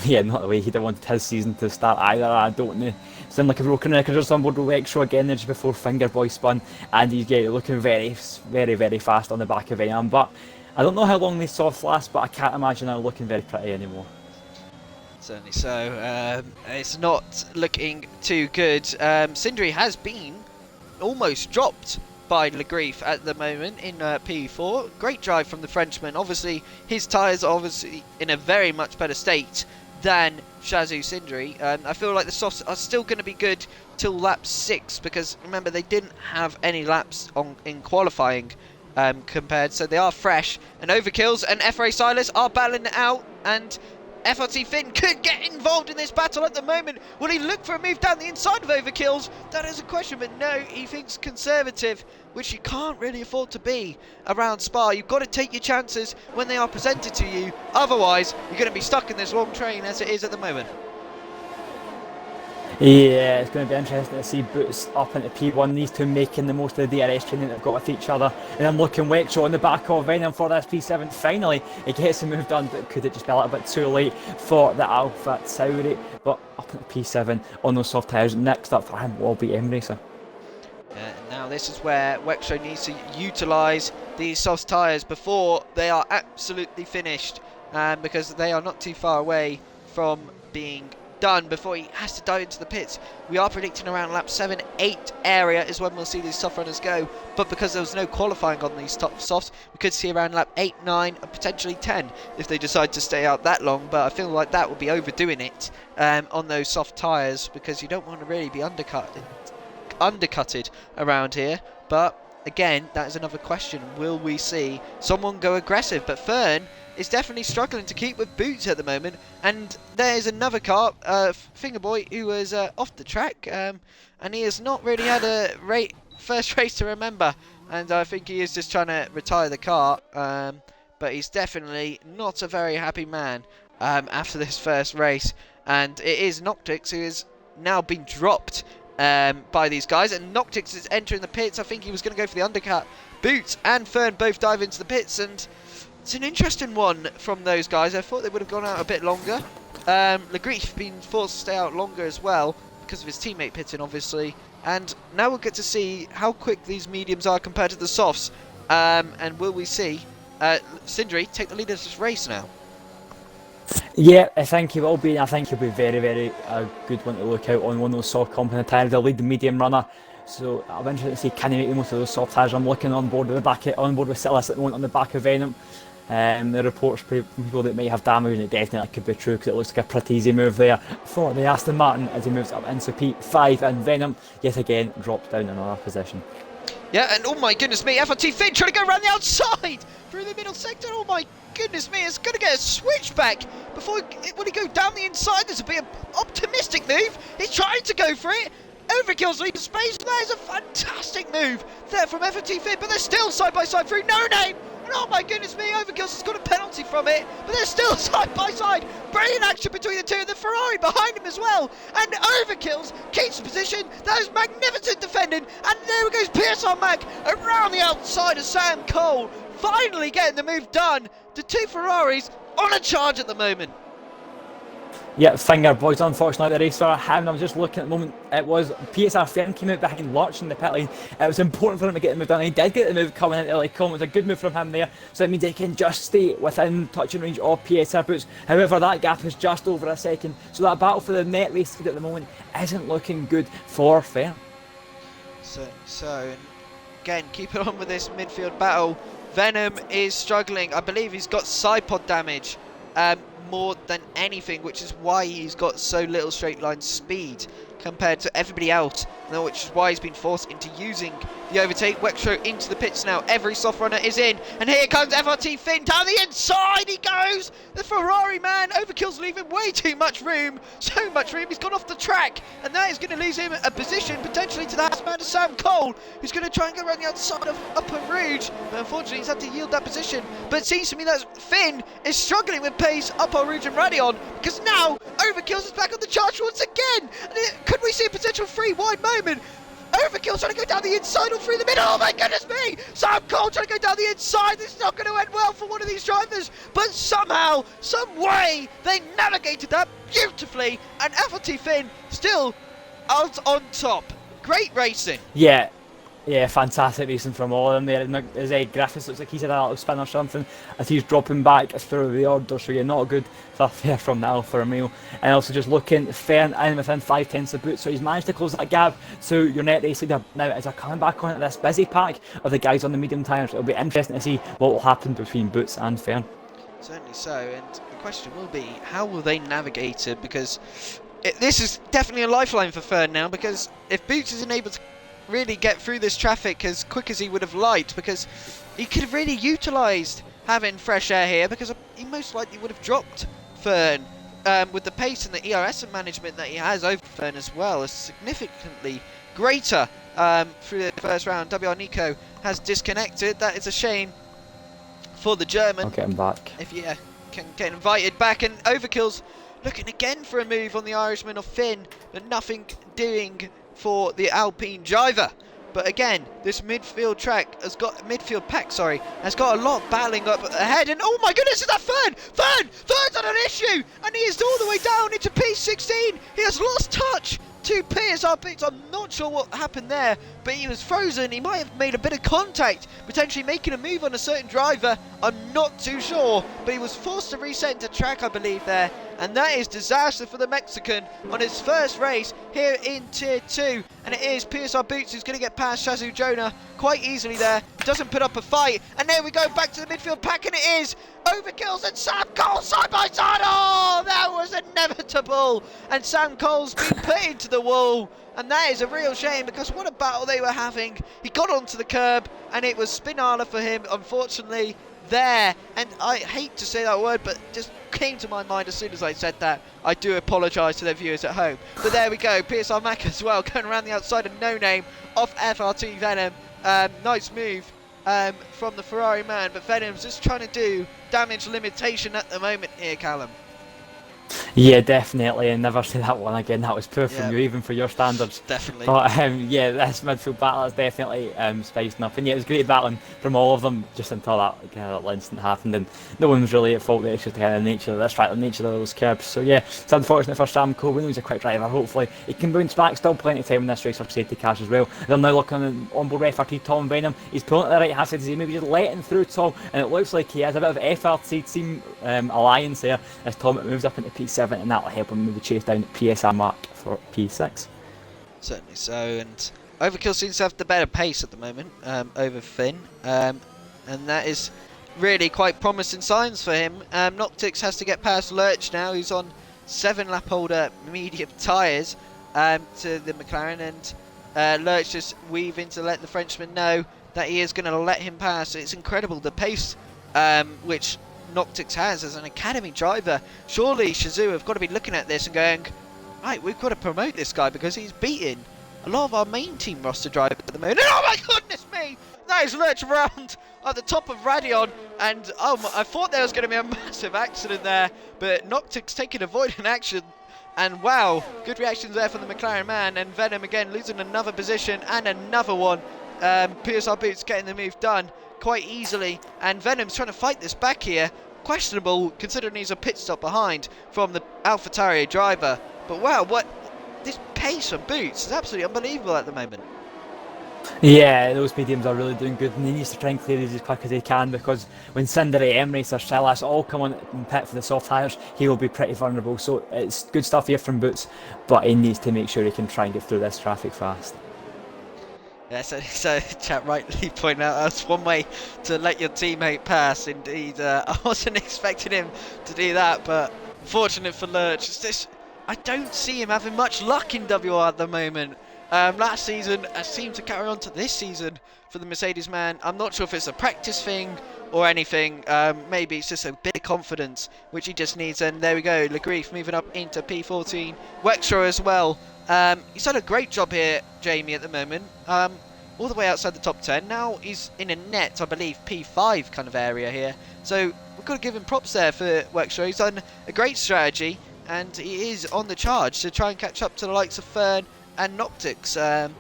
Yeah, not the way he'd have wanted his season to start either. I don't know. Sound like a broken record just on board with Wexo again there just before Fingerboy spun, and he's looking very fast on the back of him. But I don't know how long these softs last, but I can't imagine they're looking very pretty anymore. Certainly so. It's not looking too good. Sindri has been almost dropped by Legrif at the moment in P4. Great drive from the Frenchman. Obviously, his tyres are obviously in a very much better state than Shazoo Sindri. I feel like the softs are still going to be good till lap 6 because remember they didn't have any laps in qualifying compared, so they are fresh. And Overkills and FRA Silas are battling it out, and FRT Finn could get involved in this battle at the moment. Will he look for a move down the inside of Overkills? That is a question, but no, he thinks conservative, which you can't really afford to be around Spa. You've got to take your chances when they are presented to you. Otherwise, you're going to be stuck in this long train as it is at the moment. Yeah, it's going to be interesting to see Boots up into P1, these two making the most of the DRS training they've got with each other. And then looking Wexo on the back of Venom for this P7. Finally, he gets the move done, but could it just be a little bit too late for the AlphaTauri? But up into P7 on those soft tyres. Next up for him will be Emracer. Now this is where Wexo needs to utilise these soft tyres before they are absolutely finished, because they are not too far away from being done before he has to dive into the pits. We are predicting around lap 7-8 area is when we'll see these soft runners go, but because there was no qualifying on these top softs, we could see around lap 8, 9 and potentially 10 if they decide to stay out that long. But I feel like that would be overdoing it on those soft tyres, because you don't want to really be undercutted around here. But again, that is another question. Will we see someone go aggressive? But Fern is definitely struggling to keep with Boots at the moment, and there's another car, Fingerboy, who is off the track, and he has not really had a first race to remember, and I think he is just trying to retire the car, but he's definitely not a very happy man after this first race. And it is Noctix who has now been dropped by these guys, and Noctix is entering the pits. I think he was going to go for the undercut. Boots and Fern both dive into the pits, and it's an interesting one from those guys. I thought they would have gone out a bit longer. Legrif being forced to stay out longer as well because of his teammate pitting, obviously. And now we'll get to see how quick these mediums are compared to the softs. And will we see Sindri take the lead of this race now? Yeah, I think he will be. I think he'll be very good one to look out on one of those soft component tyres. They'll lead the medium runner. So I'm interested to see can he make the most of those soft tyres. I'm looking on board with Silas at the moment on the back of Venom. The reports from people that might have damage, and it definitely could be true because it looks like a pretty easy move there for the Aston Martin as he moves up into P5, and Venom yet again drops down in another position. Yeah, and oh my goodness me, FRT Finn trying to go around the outside through the middle sector. Oh my goodness me, it's going to get a switchback before will he go down the inside. This would be an optimistic move. He's trying to go for it. Overkill's leading space. That is a fantastic move there from FRT Finn, but they're still side by side through No Name. And oh my goodness me, Overkills has got a penalty from it, but they're still side by side. Brilliant action between the two, and the Ferrari behind him as well. And Overkills keeps the position. That is magnificent defending. And there goes PSR Mac around the outside of Sam Cole, finally getting the move done. The two Ferraris on a charge at the moment. Yeah, finger boys, unfortunately the race for him. I'm just looking at the moment, it was PSR Fern came out behind Lurch in the pit lane. It was important for him to get the move done. He did get the move coming into like Colin. It was a good move from him there, so it means he can just stay within touching range of PSR boots. However, that gap is just over a second, so that battle for the net race lead at the moment isn't looking good for Fern. So and again, keep it on with this midfield battle. Venom is struggling. I believe he's got side pod damage. More than anything, which is why he's got so little straight line speed compared to everybody else, which is why he's been forced into using the overtake. Wextro into the pits now, every soft runner is in, and here comes FRT Finn down the inside, he goes! The Ferrari man, Overkill's leaving way too much room, so much room, he's gone off the track, and that is going to lose him a position potentially to the house man of Sam Cole, who's going to try and go around the outside of Upper Rouge, but unfortunately he's had to yield that position. But it seems to me that Finn is struggling with pace, Upper Rouge and Radion, because now Overkills is back on the charge once again. Could we see a potential free wide moment? Overkill trying to go down the inside or through the middle. Oh my goodness me! Sam Cole trying to go down the inside. This is not going to end well for one of these drivers. But somehow, some way, they navigated that beautifully. And FLT Finn still out on top. Great racing. Yeah, fantastic racing from all of them there. His Griffiths looks like he's had a little spin or something as he's dropping back through the order, so yeah, not good stuff there from the Alfa Romeo. And also just looking Fern in within 5/10 of boot, so he's managed to close that gap to your net race leader. Now, as they're coming back on this busy pack of the guys on the medium tyres, it'll be interesting to see what will happen between Boots and Fern. Certainly so, and the question will be, how will they navigate it? Because this is definitely a lifeline for Fern now, because if Boots isn't able to really get through this traffic as quick as he would have liked, because he could have really utilised having fresh air here, because he most likely would have dropped Fern with the pace and the ERS and management that he has over Fern as well is significantly greater through the first round. WR Nico has disconnected. That is a shame for the German. I'll get him back. If you can get invited back, and Overkill's looking again for a move on the Irishman of Finn, but nothing doing for the Alpine driver. But again, this midfield pack has got a lot battling up ahead, and oh my goodness, is that Fern? Fern's had an issue, and he is all the way down into P16. He has lost touch to PSR Boots. I'm not sure what happened there, but he was frozen. He might have made a bit of contact, potentially making a move on a certain driver. I'm not too sure, but he was forced to reset into track, I believe, there. And that is disaster for the Mexican on his first race here in Tier 2. And it is PSR Boots who's going to get past Shazoo Jonah quite easily there. Doesn't put up a fight. And there we go, back to the midfield pack, and it is Overkills and Sam Cole side by side. Oh, that was inevitable. And Sam Cole's been put into the wall. And that is a real shame, because what a battle they were having. He got onto the curb, and it was Spinala for him, unfortunately, there. And I hate to say that word, but just came to my mind as soon as I said that. I do apologise to the viewers at home. But there we go, PSR Mac as well, going around the outside of No Name off FRT Venom. Nice move from the Ferrari man, but Venom's just trying to do damage limitation at the moment here, Callum. Yeah, definitely, and never say that one again. That was poor from you, even for your standards. Definitely. But yeah, this midfield battle is definitely spicing up, and yeah, it was great battling from all of them just until that kind of incident happened, and no one was really at fault. It's just the kind of nature of this track, the nature of those curbs. So yeah, it's unfortunate for Sam Cole. We know he's a quick driver. Hopefully, he can bounce back. Still plenty of time in this race for safety cars as well. They're now looking on onboard FRT Tom Venom. He's pulling at the right hand side. He's maybe just letting through Tom, and it looks like he has a bit of FRT team alliance there as Tom moves up into P7. And that'll help him maybe chase down PSR Mark for P6. Certainly so, and Overkill seems to have the better pace at the moment over Finn, and that is really quite promising signs for him. Noctix has to get past Lurch now, who's on 7 lap holder medium tyres to the McLaren, and Lurch just weaving to let the Frenchman know that he is going to let him pass. It's incredible the pace which Noctix has as an academy driver. Surely Shazoo have got to be looking at this and going, right, we've got to promote this guy, because he's beating a lot of our main team roster drivers at the moment. And oh my goodness me, that is Lurch around at the top of Radion, and I thought there was going to be a massive accident there, but Noctic's taking avoidant action. And wow, good reactions there from the McLaren man, and Venom again losing another position and another one. PSR Boots getting the move done quite easily, and Venom's trying to fight this back here. Questionable considering he's a pit stop behind from the AlphaTauri driver. But wow, this pace from Boots is absolutely unbelievable at the moment. Yeah, those mediums are really doing good, and he needs to try and clear these as quick as he can, because when Cindery, Emirates or Silas all come on and pit for the soft tyres, he will be pretty vulnerable. So it's good stuff here from Boots, but he needs to make sure he can try and get through this traffic fast. Yeah, so chat rightly pointed out that's one way to let your teammate pass. Indeed, I wasn't expecting him to do that, but fortunate for Lurch. I don't see him having much luck in WR at the moment. Last season seemed to carry on to this season for the Mercedes man. I'm not sure if it's a practice thing or anything. Maybe it's just a bit of confidence which he just needs. And there we go, Legrief moving up into P14. Wexler as well. He's done a great job here, Jamie, at the moment. All the way outside the top 10. Now he's in a net, I believe, P5 kind of area here. So we've got to give him props there for Wexler. He's done a great strategy, and he is on the charge to try and catch up to the likes of Fern and Noctix.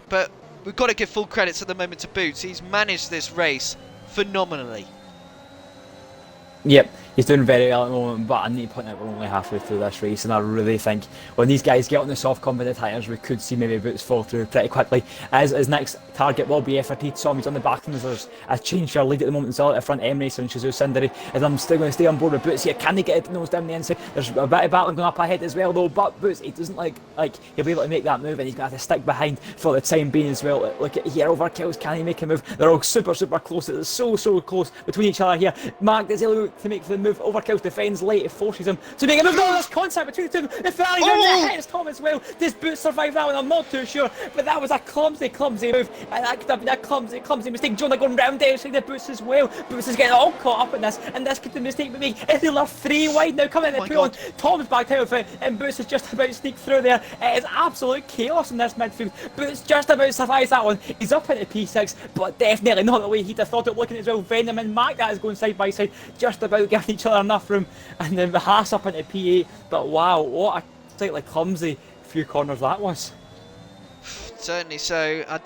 But we've got to give full credits at the moment to Boots. He's managed this race phenomenally. Yep, he's doing very well at the moment, but I need to point out we're only halfway through this race, and I really think when these guys get on the soft competent tyres, we could see maybe Boots fall through pretty quickly. As his next target will be FRT Tom. He's on the back of him. There's a change for a lead at the moment, still at the front, Emirates and Shizu Cindery, as I'm still going to stay on board with Boots here. Can he get it nose down the inside? There's a bit of battling going up ahead as well though, but Boots, he doesn't like he'll be able to make that move, and he's going to have to stick behind for the time being as well. Look at here, overkills, can he make a move? They're all super close. It's so close between each other here. Mark, does he look to make the move? Overkills defends late, it forces him to make a move. Oh, there's contact between the two of them. The Ferrari down there hits Tom as well. Does Boots survive that one? I'm not too sure, but that was a clumsy move, and that could have been a clumsy mistake. Jonah going round outside the Boots as well. Boots is getting all caught up in this, and this could be a mistake we make. If they left 3 wide now, coming in the put on. Tom's backed out of it, and Boots is just about to sneak through there. It is absolute chaos in this midfield. Boots just about survives that one. He's up into P6, but definitely not the way he'd have thought it looking as well. Venom and Mac, that is going side by side, just about giving each other enough room, and then the Haas up into P8. But wow, what a slightly clumsy few corners that was. Certainly so. I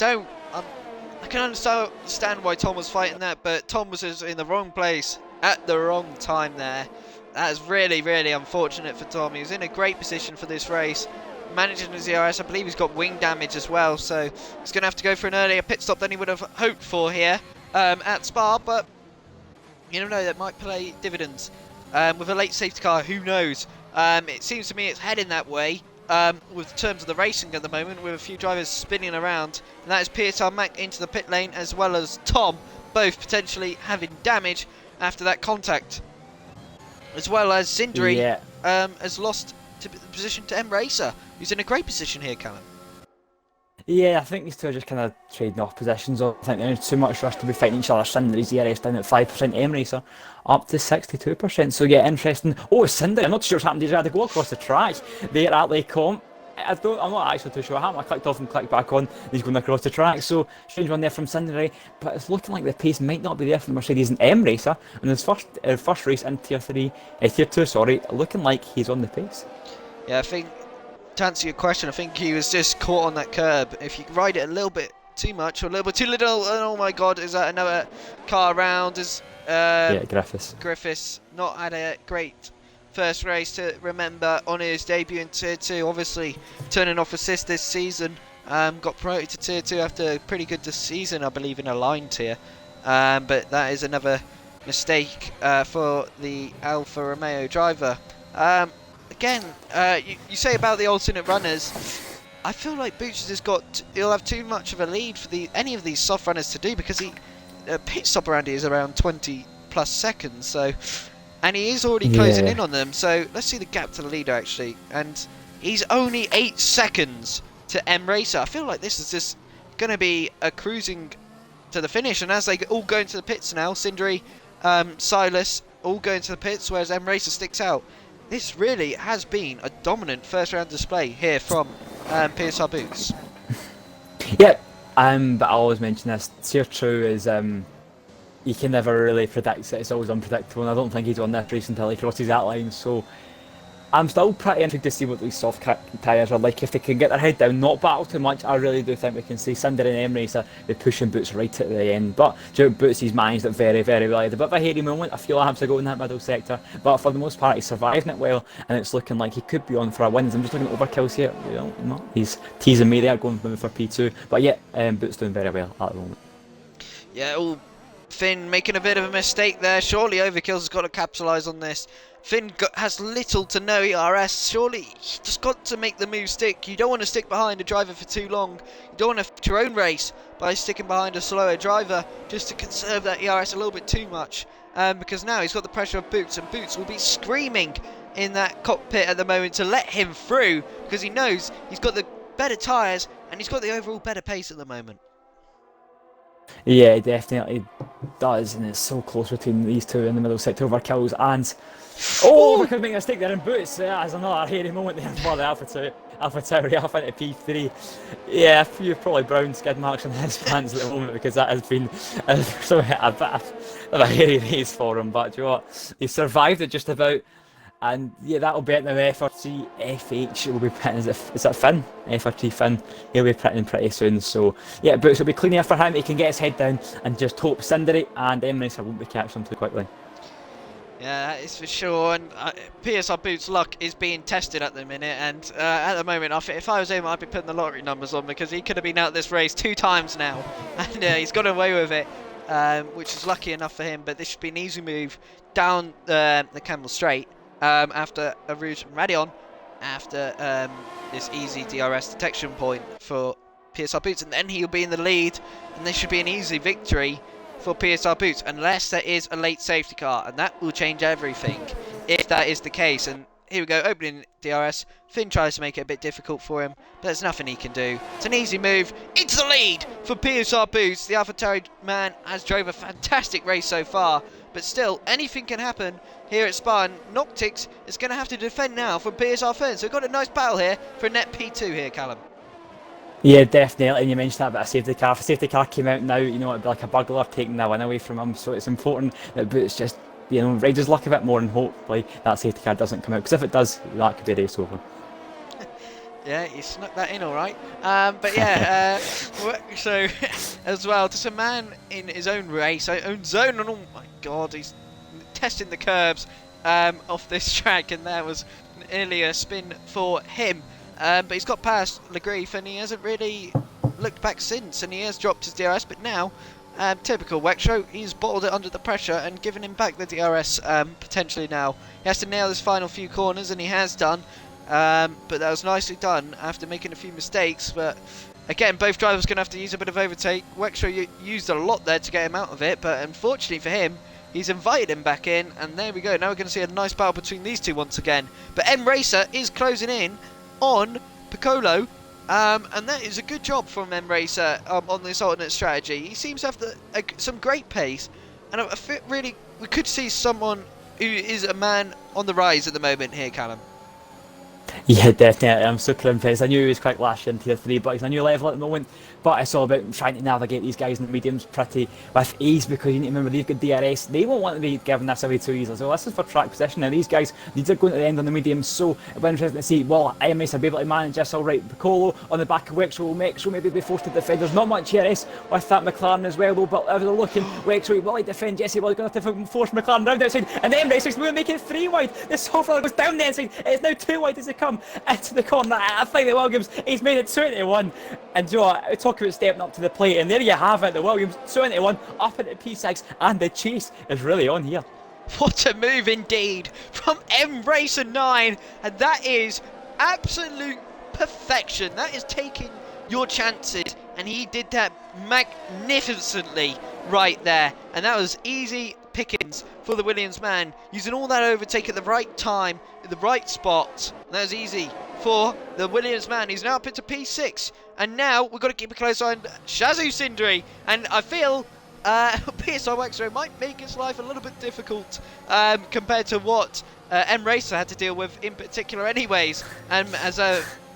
can understand why Tom was fighting that, but Tom was in the wrong place at the wrong time there. That is really unfortunate for Tom. He was in a great position for this race, managing his ERS. I believe he's got wing damage as well, so he's going to have to go for an earlier pit stop than he would have hoped for here at Spa, but you never know, that might play dividends. With a late safety car, who knows? It seems to me it's heading that way with terms of the racing at the moment, with a few drivers spinning around. And that is PSR Mac into the pit lane, as well as Tom, both potentially having damage after that contact. As well as Cindery has lost the position to M Racer, who's in a great position here, Callum. Yeah, I think these two are just kind of trading off positions. I think there's too much for us to be fighting each other. Cindery's ERS down at 5%, M-Racer up to 62%. So yeah, interesting. Oh, Cindery, I'm not sure what's happened. He's had to go across the track there at Lake I'm not actually too sure what happened. I clicked off and clicked back on. He's going across the track. So strange one there from Cindery, but it's looking like the pace might not be there for the Mercedes and M-Racer. And his first race in Tier 2, sorry, looking like he's on the pace. Yeah, I think, to answer your question, I think he was just caught on that curb. If you ride it a little bit too much or a little bit too little, and oh my god, is that another car around? Griffiths not had a great first race to remember on his debut in Tier 2, obviously turning off assist this season. Got promoted to Tier 2 after a pretty good season, I believe, in a line tier. But that is another mistake for the Alfa Romeo driver. Again, you say about the alternate runners. I feel like Boots he'll have too much of a lead for any of these soft runners to do, because pit stop around here is around 20 plus seconds, so, and he is already closing in on them. So let's see the gap to the leader actually, and he's only 8 seconds to M Racer. I feel like this is just going to be a cruising to the finish, and as they all go into the pits now, Cindery, Silas all go into the pits, whereas M Racer sticks out. This really has been a dominant first round display here from PSR Boots. Yep, but I always mention this. Tier 2 is you can never really predict it. It's always unpredictable, and I don't think he's won this race until he crosses that line. So I'm still pretty intrigued to see what these soft tyres are like. If they can get their head down, not battle too much, I really do think we can see Cinder and Emracer be pushing Boots right at the end. But Boots, he's managed it very, very well. He had a bit of a hairy moment a few laps ago in that middle sector, but for the most part, he's surviving it well, and it's looking like he could be on for a win. I'm just looking at overkills here. He's teasing me there, going for P2. But yeah, Boots doing very well at the moment. Yeah, Finn making a bit of a mistake there. Surely Overkills has got to capitalise on this. Finn has little to no ERS. Surely he just got to make the move stick. You don't want to stick behind a driver for too long. You don't want to affect your own race by sticking behind a slower driver just to conserve that ERS a little bit too much. Because now he's got the pressure of Boots, and Boots will be screaming in that cockpit at the moment to let him through, because he knows he's got the better tyres and he's got the overall better pace at the moment. Yeah, it definitely does, and it's so close between these two in the middle sector. Overkills and we could make a mistake there in Boots. There's another hairy moment there for the Alpha Tauri off into P3. Yeah, a few probably brown skid marks on his pants at the moment, because that has been a bit of a hairy race for him. But you know what? He survived it just about. And yeah, that'll be it now. FRT FH will be pitting. Is that Finn? FRT Finn. He'll be pitting pretty soon. So yeah, Boots will be cleaning up for him. He can get his head down and just hope Cindery and Emracer won't be catching him too quickly. Yeah, that is for sure. And PSR Boots' luck is being tested at the minute. And at the moment, if I was him, I'd be putting the lottery numbers on, because he could have been out this race 2 times now, and he's got away with it, which is lucky enough for him. But this should be an easy move down the Camel Straight. After a route from Radion, after this easy DRS detection point for PSR Boots, and then he'll be in the lead, and this should be an easy victory for PSR Boots, unless there is a late safety car, and that will change everything if that is the case. And here we go, opening DRS. Finn tries to make it a bit difficult for him, but there's nothing he can do. It's an easy move into the lead for PSR Boots. The AlphaTauri man has drove a fantastic race so far, but still, anything can happen here at Spa, and Noctix is going to have to defend now from PSR Finn. So we've got a nice battle here for a net P2 here, Callum. Yeah, definitely. And you mentioned that bit of safety car. If a safety car came out now, it'd be like a burglar taking the win away from him. So it's important that Boots just, ride his luck a bit more, and hopefully that safety car doesn't come out. Because if it does, that could be a race over. Yeah, he snuck that in all right. But yeah, so as well, just a man in his own race, own zone, and oh my God, he's testing the curbs off this track, and that was nearly a spin for him. But he's got past Legrief, and he hasn't really looked back since, and he has dropped his DRS. But now, typical Wexro, he's bottled it under the pressure and given him back the DRS potentially now. He has to nail his final few corners, and he has done. But that was nicely done after making a few mistakes. But again, both drivers going to have to use a bit of overtake. Wexro used a lot there to get him out of it, but unfortunately for him, he's invited him back in, and there we go. Now we're going to see a nice battle between these two once again. But Emracer is closing in on Piccolo, and that is a good job from Emracer on this alternate strategy. He seems to have some great pace, and I feel really we could see someone who is a man on the rise at the moment here, Callum. Yeah, definitely. I'm super impressed. I knew he was quick last year in Tier 3, but he's a new level at the moment. But it's all about trying to navigate these guys in the mediums pretty with ease, because you need to remember they've got DRS. They won't want to be giving this away too easily. So this is for track position. Now these guys, these are going to the end on the mediums, so it'll be interesting to see, will IMS will be able to manage this all right. Piccolo on the back of Wexro will make sure maybe be forced to defend. There's not much DRS with that McLaren as well, though, but if they're looking, Wexro will he defend? Jesse will going to have to force McLaren round outside, and then Emracer will make it 3 wide. This whole fella goes down the inside. It's now 2 wide as they come into the corner. I think that Williams, he's made it 21, and you know, talk about stepping up to the plate, and there you have it, the Williams 21 up into P6, and the chase is really on here. What a move indeed from Emracer 9, and that is absolute perfection. That is taking your chances, and he did that magnificently right there, and that was easy pickings for the Williams man, using all that overtake at the right time, in the right spot. That was easy for the Williams man. He's now up into P6, and now we've got to keep a close eye on Shazzu Sindri, and I feel PSR Wexro might make his life a little bit difficult compared to what Emracer had to deal with in particular anyways, as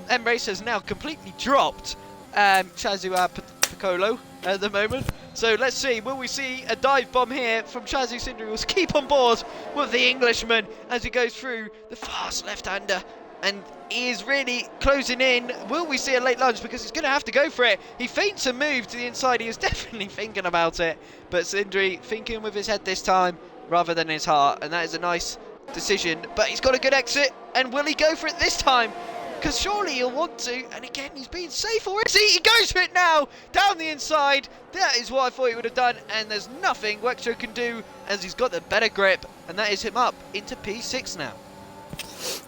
Emracer has now completely dropped Shazzu Piccolo at the moment. So let's see, will we see a dive bomb here from Shazzy Sindri? Will keep on board with the Englishman as he goes through the fast left-hander, and he is really closing in. Will we see a late lunge? Because he's going to have to go for it. He feints a move to the inside. He was definitely thinking about it, but Sindri thinking with his head this time rather than his heart, and that is a nice decision. But he's got a good exit, and will he go for it this time? Because surely he'll want to, and again he's being safe, or is he? He goes for it now, down the inside. That is what I thought he would have done, and there's nothing Wexo can do as he's got the better grip, and that is him up into P6 now.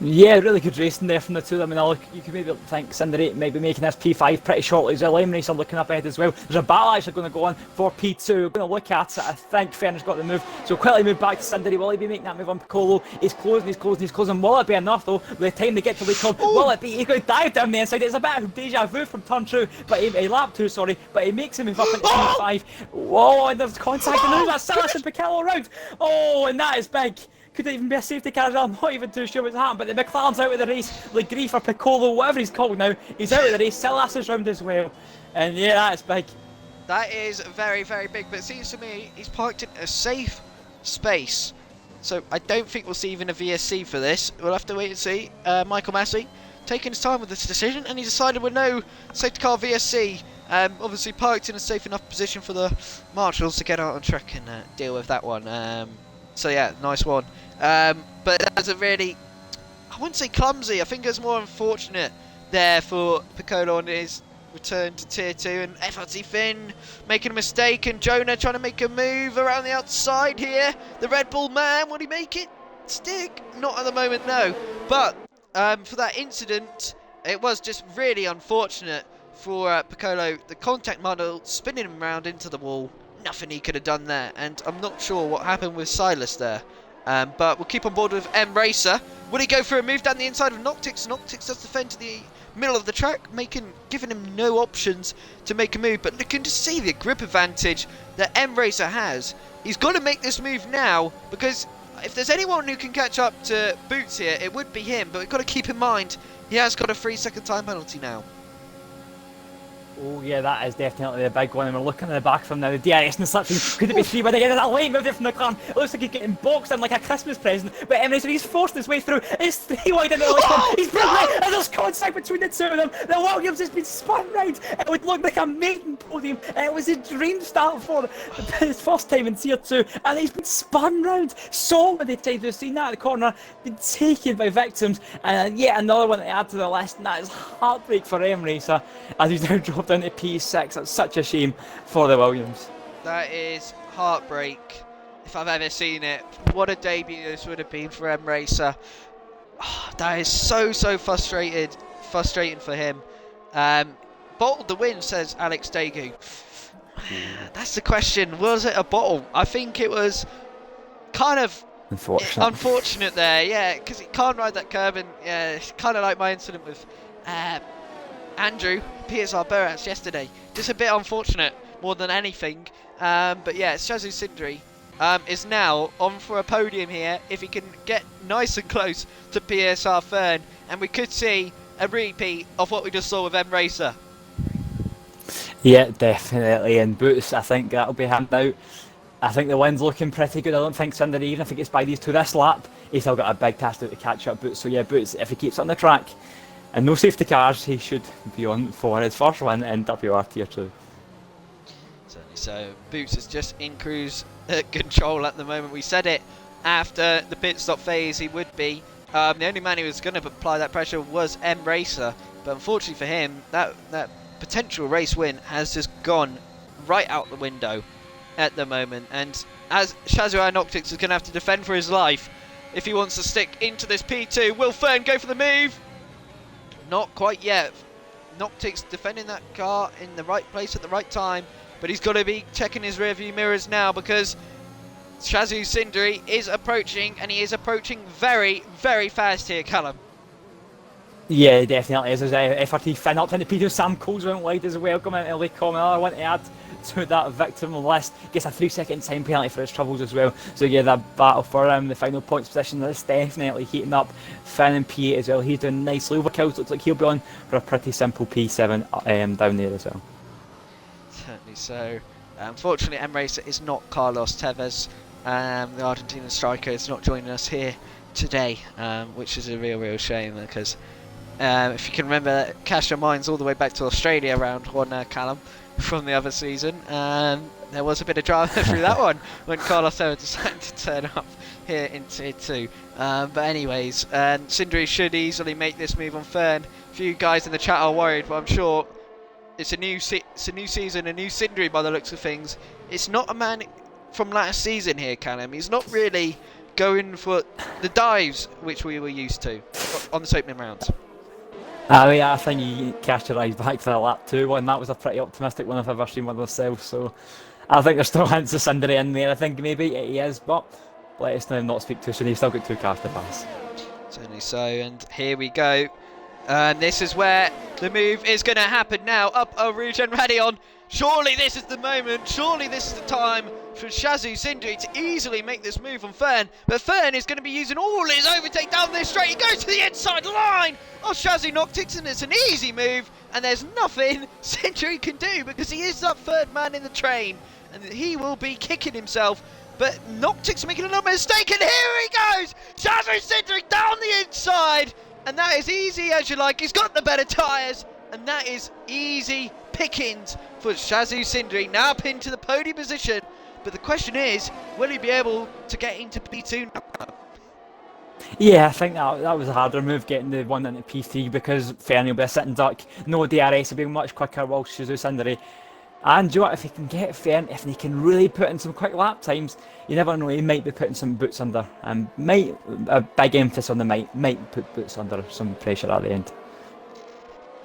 Yeah, really good racing there from the two of them. And you could maybe think Cindery may be making this P5 pretty shortly as well. Racer looking up ahead as well. There's a battle actually going to go on for P2. We're going to look at it. I think Fernand's got the move. So quickly move back to Cindery. Will he be making that move on Piccolo? He's closing, he's closing, he's closing. Will it be enough though? By the time they get to Leacom, will it be? He's going to dive down the inside. It's a bit of deja vu from turn 2, but he lap 2, sorry. But he makes him move up into P5. Whoa, and there's contact. And there's that Silas and Piccolo around. Oh, and that is big. Could it even be a safety car as well? I'm not even too sure what's happened, but the McLaren's out of the race. Legree or Piccolo, whatever he's called now, he's out of the race. Silas is round as well. And yeah, that's big. That is very, very big, but it seems to me he's parked in a safe space. So I don't think we'll see even a VSC for this. We'll have to wait and see. Michael Massey taking his time with this decision, and he decided with no safety car VSC. Obviously parked in a safe enough position for the marshals to get out on track and deal with that one. So yeah, nice one. But that's a really, I wouldn't say clumsy, I think it's more unfortunate there for Piccolo on his return to Tier 2, and FRT Finn making a mistake, and Jonah trying to make a move around the outside here. The Red Bull man, will he make it stick? Not at the moment, no. But for that incident, it was just really unfortunate for Piccolo. The contact model spinning him around into the wall. Nothing he could have done there, and I'm not sure what happened with Silas there. But we'll keep on board with M Racer. Will he go for a move down the inside of Noctix? Noctix does defend to the middle of the track, giving him no options to make a move. But looking to see the grip advantage that M Racer has. He's got to make this move now, because if there's anyone who can catch up to Boots here, it would be him. But we've got to keep in mind, he has got a 3-second time penalty now. Oh yeah, that is definitely the big one, and we're looking at the back from now. The DRS and such. Could it be 3 wide again? That late move there from the McLaren. It looks like he's getting boxed in like a Christmas present. But Emirates, he's forced his way through. It's 3 wide in the late. He's broken out, and there's contact between the two of them. The Williams has been spun round. It would look like a maiden podium. It was a dream start for his first time in Tier 2, and he's been spun round so many times. We've seen that at the corner, been taken by victims, and yet another one to add to the list, and that is heartbreak for Emirates as he's now dropped down to P6. That's such a shame for the Williams. That is heartbreak if I've ever seen it. What a debut this would have been for M Racer. Oh, that is so frustrating for him. Bottled the win, says Alex Dagu. That's the question. Was it a bottle? I think it was kind of unfortunate there, yeah, because he can't ride that curb, and yeah, it's kind of like my incident with Andrew PSR Burats yesterday. Just a bit unfortunate more than anything. But yeah, Shazzy Sindri is now on for a podium here if he can get nice and close to PSR Fern, and we could see a repeat of what we just saw with M Racer. Yeah, definitely. And Boots, I think that'll be him now. I think the wind's looking pretty good. I don't think Cinder, even if it gets by these two this lap, he's still got a big task out to catch up Boots. So yeah, Boots, if he keeps on the track and no safety cars, he should be on for his first win in WR Tier 2. Certainly so. Boots is just in cruise control at the moment. We said it after the pit stop phase he would be. The only man who was going to apply that pressure was M Racer, but unfortunately for him, that potential race win has just gone right out the window at the moment. And as Shazua Noctix is going to have to defend for his life if he wants to stick into this P2. Will Fern go for the move? Not quite yet. Noctix defending that car in the right place at the right time, but he's got to be checking his rearview mirrors now because Shazoo Sindri is approaching, and he is approaching very, very fast here, Callum. Yeah, definitely is. There's FRT Finn up in the P2. Sam Coles went wide as well, coming into Lake Com. Another one to add to that victim list. Gets a 3-second time penalty for his troubles as well. So yeah, that battle for the final points position, that's definitely heating up. Finn in P8 as well. He's doing nicely. Overkills looks like he'll be on for a pretty simple P7 down there as well. Certainly Certainly so. Unfortunately, M Racer is not Carlos Tevez. The Argentinian striker is not joining us here today, which is a real shame because if you can remember, Castro Mines all the way back to Australia around one Callum from the other season. There was a bit of drama through that one when Carlos Tevez decided to turn up here in Tier 2. But anyways, Sindri should easily make this move on Fern. A few guys in the chat are worried, but I'm sure it's a new season, a new Sindri by the looks of things. It's not a man from last season here, Callum. He's not really going for the dives which we were used to on this opening round. I think he cashed your eyes back for the lap 2 one. That was a pretty optimistic one if I've ever seen one myself. So I think there's still hints of Sindri in there. I think maybe he is, but let us not speak too soon. He's still got 2 cars to pass. Certainly so, and here we go. And this is where the move is going to happen now. Up Rouge and Radion. Surely this is the moment. Surely this is the time for Shazzu Sindri to easily make this move on Fern. But Fern is going to be using all his overtake down this straight. He goes to the inside line of Shazzu Noctix, and it's an easy move. And there's nothing Sindri can do because he is that third man in the train. And he will be kicking himself. But Noctix making a little mistake, and here he goes! Shazzu Sindri down the inside! And that is easy as you like. He's got the better tyres, and that is easy pickings for Shazzu Sindri. Now pinned to the podium position, but the question is, will he be able to get into P2 now? Yeah, I think that was a harder move, getting the one into P3, because Fernie will be a sitting duck. No DRS will be much quicker, while Shazzu Sindri. And you know what, if he can get Fern, if he can really put in some quick lap times, you never know, he might be putting some boots under. And a big emphasis on the might put boots under some pressure at the end.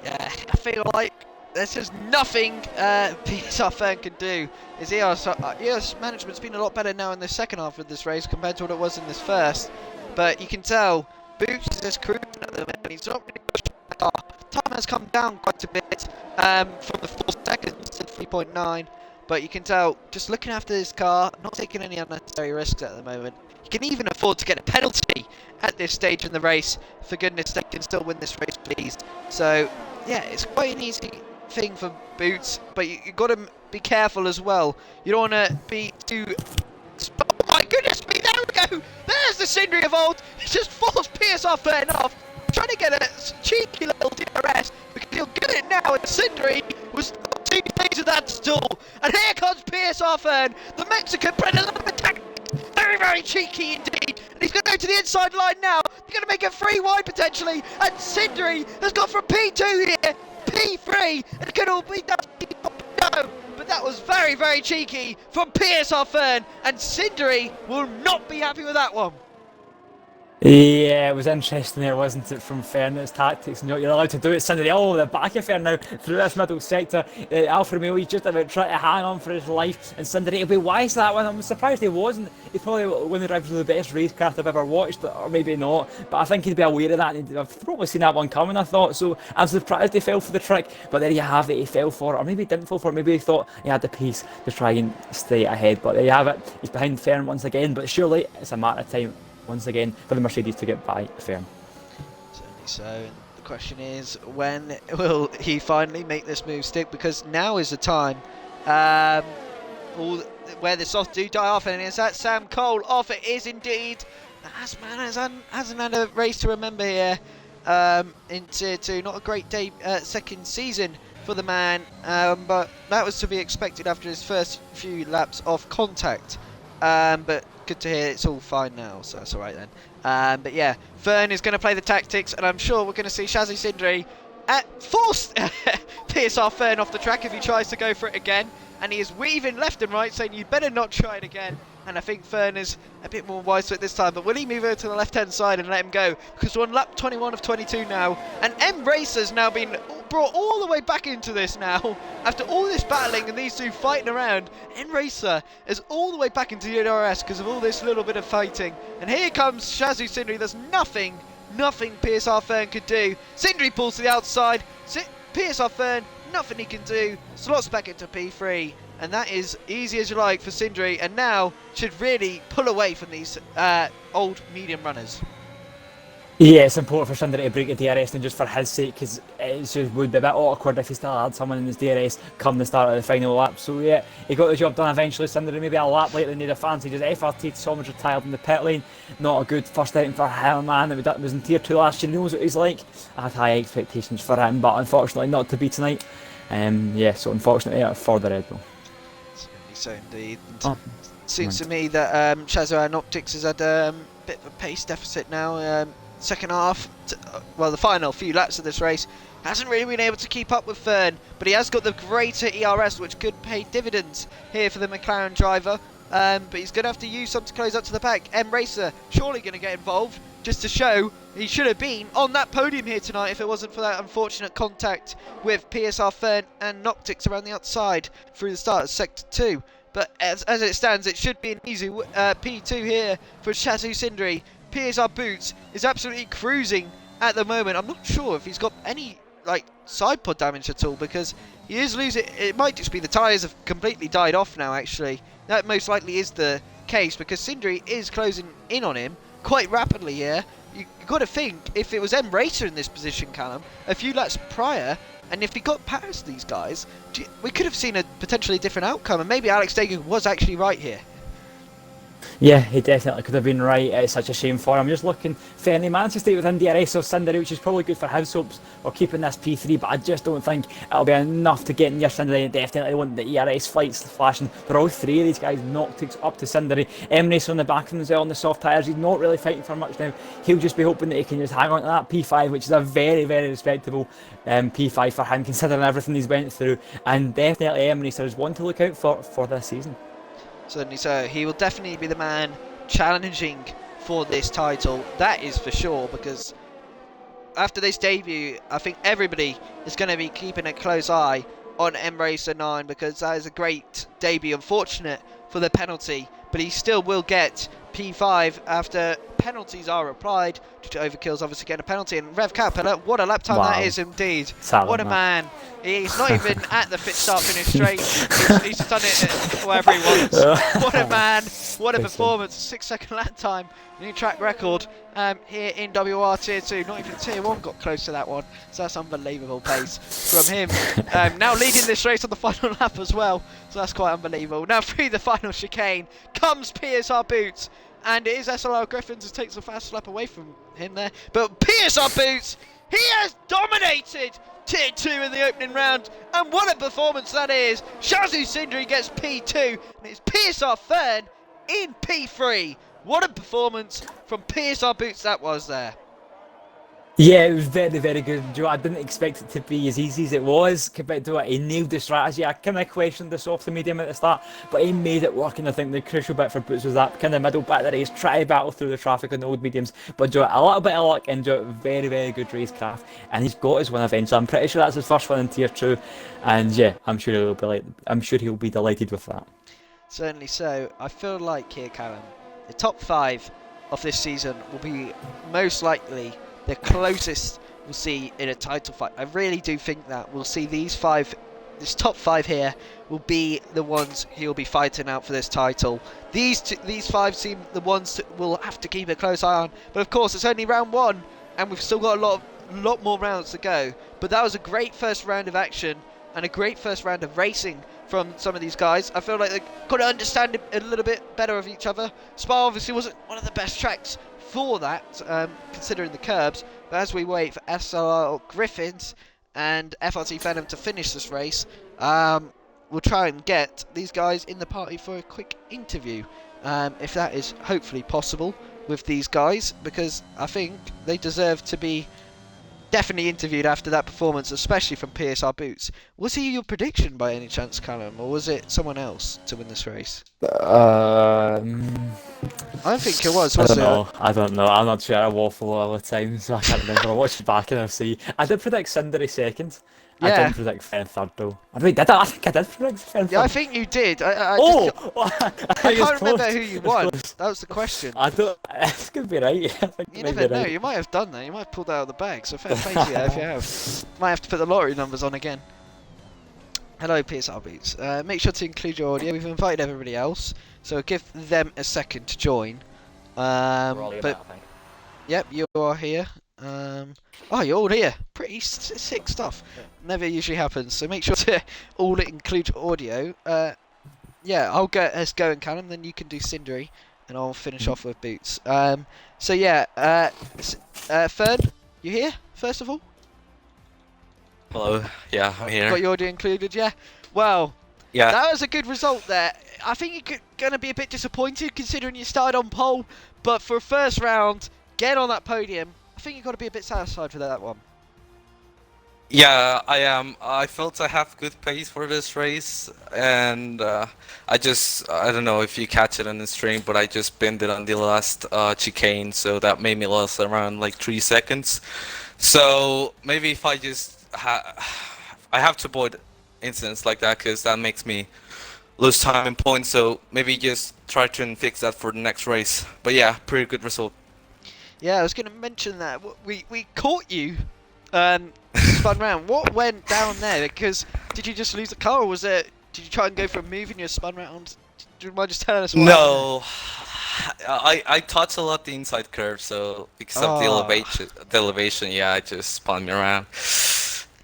Yeah, I feel like there's just nothing PSR Fern can do. His EOS management's been a lot better now in the second half of this race compared to what it was in this first. But you can tell, Boots is just cruising at the moment. He's not really pushing the car. Time has come down quite a bit from the 4 seconds to 3.9. But you can tell, just looking after this car, not taking any unnecessary risks at the moment. He can even afford to get a penalty at this stage in the race. For goodness sake, can still win this race, please. So, yeah, it's quite an easy thing for Boots, but you've got to be careful as well. You don't want to be too... Oh my goodness me, there we go! There's the Sindri of old! He just forced PSR Fern off, trying to get a cheeky little DRS, because he'll get it now, and Sindri was not too pleased with that stall. And here comes PSR Fern, the Mexican bred a little bit tactic. Very cheeky indeed. And he's going to go to the inside line now. He's going to make it 3 wide potentially. And Sindri has gone from P2 here, P3. It could all be done. No, but that was very cheeky from PSR Fern. And Sindri will not be happy with that one. Yeah, it was interesting there, wasn't it, from Fernand's tactics, and what you're allowed to do it, Sindri, the back of Fern now, through this middle sector. Alfa Romeo, he's just about trying to hang on for his life, and Sindri will be wise to that one. I'm surprised he wasn't. He's probably one of the drivers with the best racecraft I've ever watched, or maybe not, but I think he'd be aware of that, and I've probably seen that one coming, I thought, so I'm surprised he fell for the trick, but there you have it, he fell for it, or maybe he didn't fall for it, maybe he thought he had the pace to try and stay ahead, but there you have it, he's behind Fern once again, but surely it's a matter of time once again for the Mercedes to get by Fern. Certainly so. And the question is, when will he finally make this move stick? Because now is the time where the softs do die off, and is that Sam Cole off? It is indeed. The Asman hasn't had a race to remember here in Tier 2. Not a great day, second season for the man, but that was to be expected after his first few laps off contact. But good to hear it's all fine now, so that's alright then. But yeah, Fern is going to play the tactics, and I'm sure we're going to see Shazzu Sindri force PSR Fern off the track if he tries to go for it again. And he is weaving left and right, saying you better not try it again. And I think Fern is a bit more wise to it this time. But will he move over to the left-hand side and let him go? Because we're on lap 21 of 22 now. And M Racer's now been brought all the way back into this now. After all this battling and these two fighting around, M Racer is all the way back into the DRS because of all this little bit of fighting. And here comes Shazzu Sindri. There's nothing PSR Fern could do. Sindri pulls to the outside. PSR Fern, nothing he can do. Slots back into P3. And that is easy as you like for Sindri, and now should really pull away from these old medium runners. Yeah, it's important for Sunday to break the DRS, and just for his sake, because it just would be a bit awkward if he still had someone in his DRS come the start of the final lap. So yeah, he got the job done eventually. Sunday maybe a lap later than he'd have fancied. His FRT Thomas retired in the pit lane. Not a good first outing for him, man. It was in Tier 2 last year. He knows what he's like. I had high expectations for him, but unfortunately not to be tonight. Yeah, so unfortunately for the Red Bull. So indeed. Oh, Seems to me that Shazwan Optics has had a bit of a pace deficit now. Second half, well, the final few laps of this race, hasn't really been able to keep up with Fern, but he has got the greater ERS, which could pay dividends here for the McLaren driver. But he's going to have to use some to close up to the pack. M Racer surely going to get involved, just to show he should have been on that podium here tonight if it wasn't for that unfortunate contact with PSR Fern and Noctix around the outside through the start of Sector 2. But as it stands, it should be an easy P2 here for Shazoo Sindri. PSR Boots is absolutely cruising at the moment. I'm not sure if he's got any side pod damage at all, because he is losing. It might just be the tyres have completely died off now, actually. That most likely is the case, because Sindri is closing in on him quite rapidly here. You've got to think, if it was M Racer in this position, Callum, a few laps prior, and if he got past these guys, we could have seen a potentially different outcome, and maybe Alex Dagan was actually right here. Yeah, he definitely could have been right. It's such a shame for him. Just looking, Fernie managed to stay within DRS of Sunday, which is probably good for his hopes of keeping this P3, but I just don't think it'll be enough to get near Sunday. Definitely want the ERS flights flashing for all three of these guys. Noctix up to Sunday. Emirates on the back of him as well on the soft tyres. He's not really fighting for much now. He'll just be hoping that he can just hang on to that P5, which is a very, very respectable P5 for him, considering everything he's went through. And definitely Emirates is one to look out for this season. Certainly so. He will definitely be the man challenging for this title, that is for sure, because after this debut, I think everybody is going to be keeping a close eye on M Racer 9, because that is a great debut. Unfortunate for the penalty, but he still will get P5 after penalties are applied. Due to overkills, obviously getting a penalty. And Rev Cap, what a lap time that is indeed. What a man. He's not even at the start finish straight. He's done it wherever he wants. What a man. What a performance. 6-second lap time. New track record here in WOR Tier 2. Not even Tier 1 got close to that one. So that's unbelievable pace from him. Now leading this race on the final lap as well. So that's quite unbelievable. Now through the final chicane comes PSR Boots. And it is SLR Griffins who takes the fast lap away from him there. But PSR Boots, he has dominated Tier 2 in the opening round. And what a performance that is. Shazoo Sindri gets P2. And it's PSR Fern in P3. What a performance from PSR Boots that was there. Yeah, it was very, very good, Joe. I didn't expect it to be as easy as it was compared to what he nailed the strategy. I kind of questioned the soft and medium at the start, but he made it work, and I think the crucial bit for Boots was that kind of middle bit of the race, try to battle through the traffic on the old mediums, but Joe, a little bit of luck and Joe, very, very good racecraft, and he's got his win eventually. I'm pretty sure that's his first one in Tier 2, and yeah, I'm sure he'll be delighted with that. Certainly so. I feel like here, Callum, the top 5 of this season will be most likely the closest we'll see in a title fight. I really do think that we'll see this top 5 here will be the ones he'll be fighting out for this title. These 5 seem the ones that we'll have to keep a close eye on. But of course, it's only round 1, and we've still got a lot more rounds to go. But that was a great first round of action and a great first round of racing from some of these guys. I feel like they've got to understand a little bit better of each other. Spa obviously wasn't one of the best tracks for that, considering the curbs, but as we wait for SLR Griffins and FRT Venom to finish this race, we'll try and get these guys in the party for a quick interview, if that is hopefully possible with these guys, because I think they deserve to be definitely interviewed after that performance, especially from PSR Boots. Was he your prediction by any chance, Callum, or was it someone else to win this race? I don't think it was it? I don't know. I'm not sure. I waffle all the time, so I can't remember. I watched it back and I'll see. I did predict Sindri second. Yeah. I didn't predict Fern third though. I think I did predict Fern third. Yeah, I think you did. I can't remember who you won. That was the question. I don't. This could be right. You never know. Right. You might have done that. You might have pulled out of the bag. So fair play to you if you have. Might have to put the lottery numbers on again. Hello, PSR Beats. Make sure to include your audio. We've invited everybody else, so give them a second to join. Yep, you are here. Oh, you're all here. Pretty sick stuff. Never usually happens, so make sure to all include audio. Yeah, I'll go. Let's go and Callum. Then you can do Cindery, and I'll finish off with Boots. So yeah, Fern, you here? First of all, Hello. Yeah, I'm got here. your audio included. Yeah. Well, Yeah. that was a good result there. I think you're going to be a bit disappointed considering you started on pole, but for a first round, get on that podium. I think you've got to be a bit satisfied with that one. Yeah, I am. I felt I have good pace for this race, and I don't know if you catch it on the stream, but I just pinned it on the last chicane, so that made me lose around like 3 seconds. So maybe if I just I have to avoid incidents like that because that makes me lose time and points. So maybe just try to fix that for the next race. But yeah, pretty good result. Yeah, I was going to mention that. We caught you spun round. What went down there? Because did you just lose the car, or was it? Did you try and go for a move and you spun round? Do you mind just telling us what happened No, I touch a lot the inside curve, so because of the elevation, yeah, I just spun me around.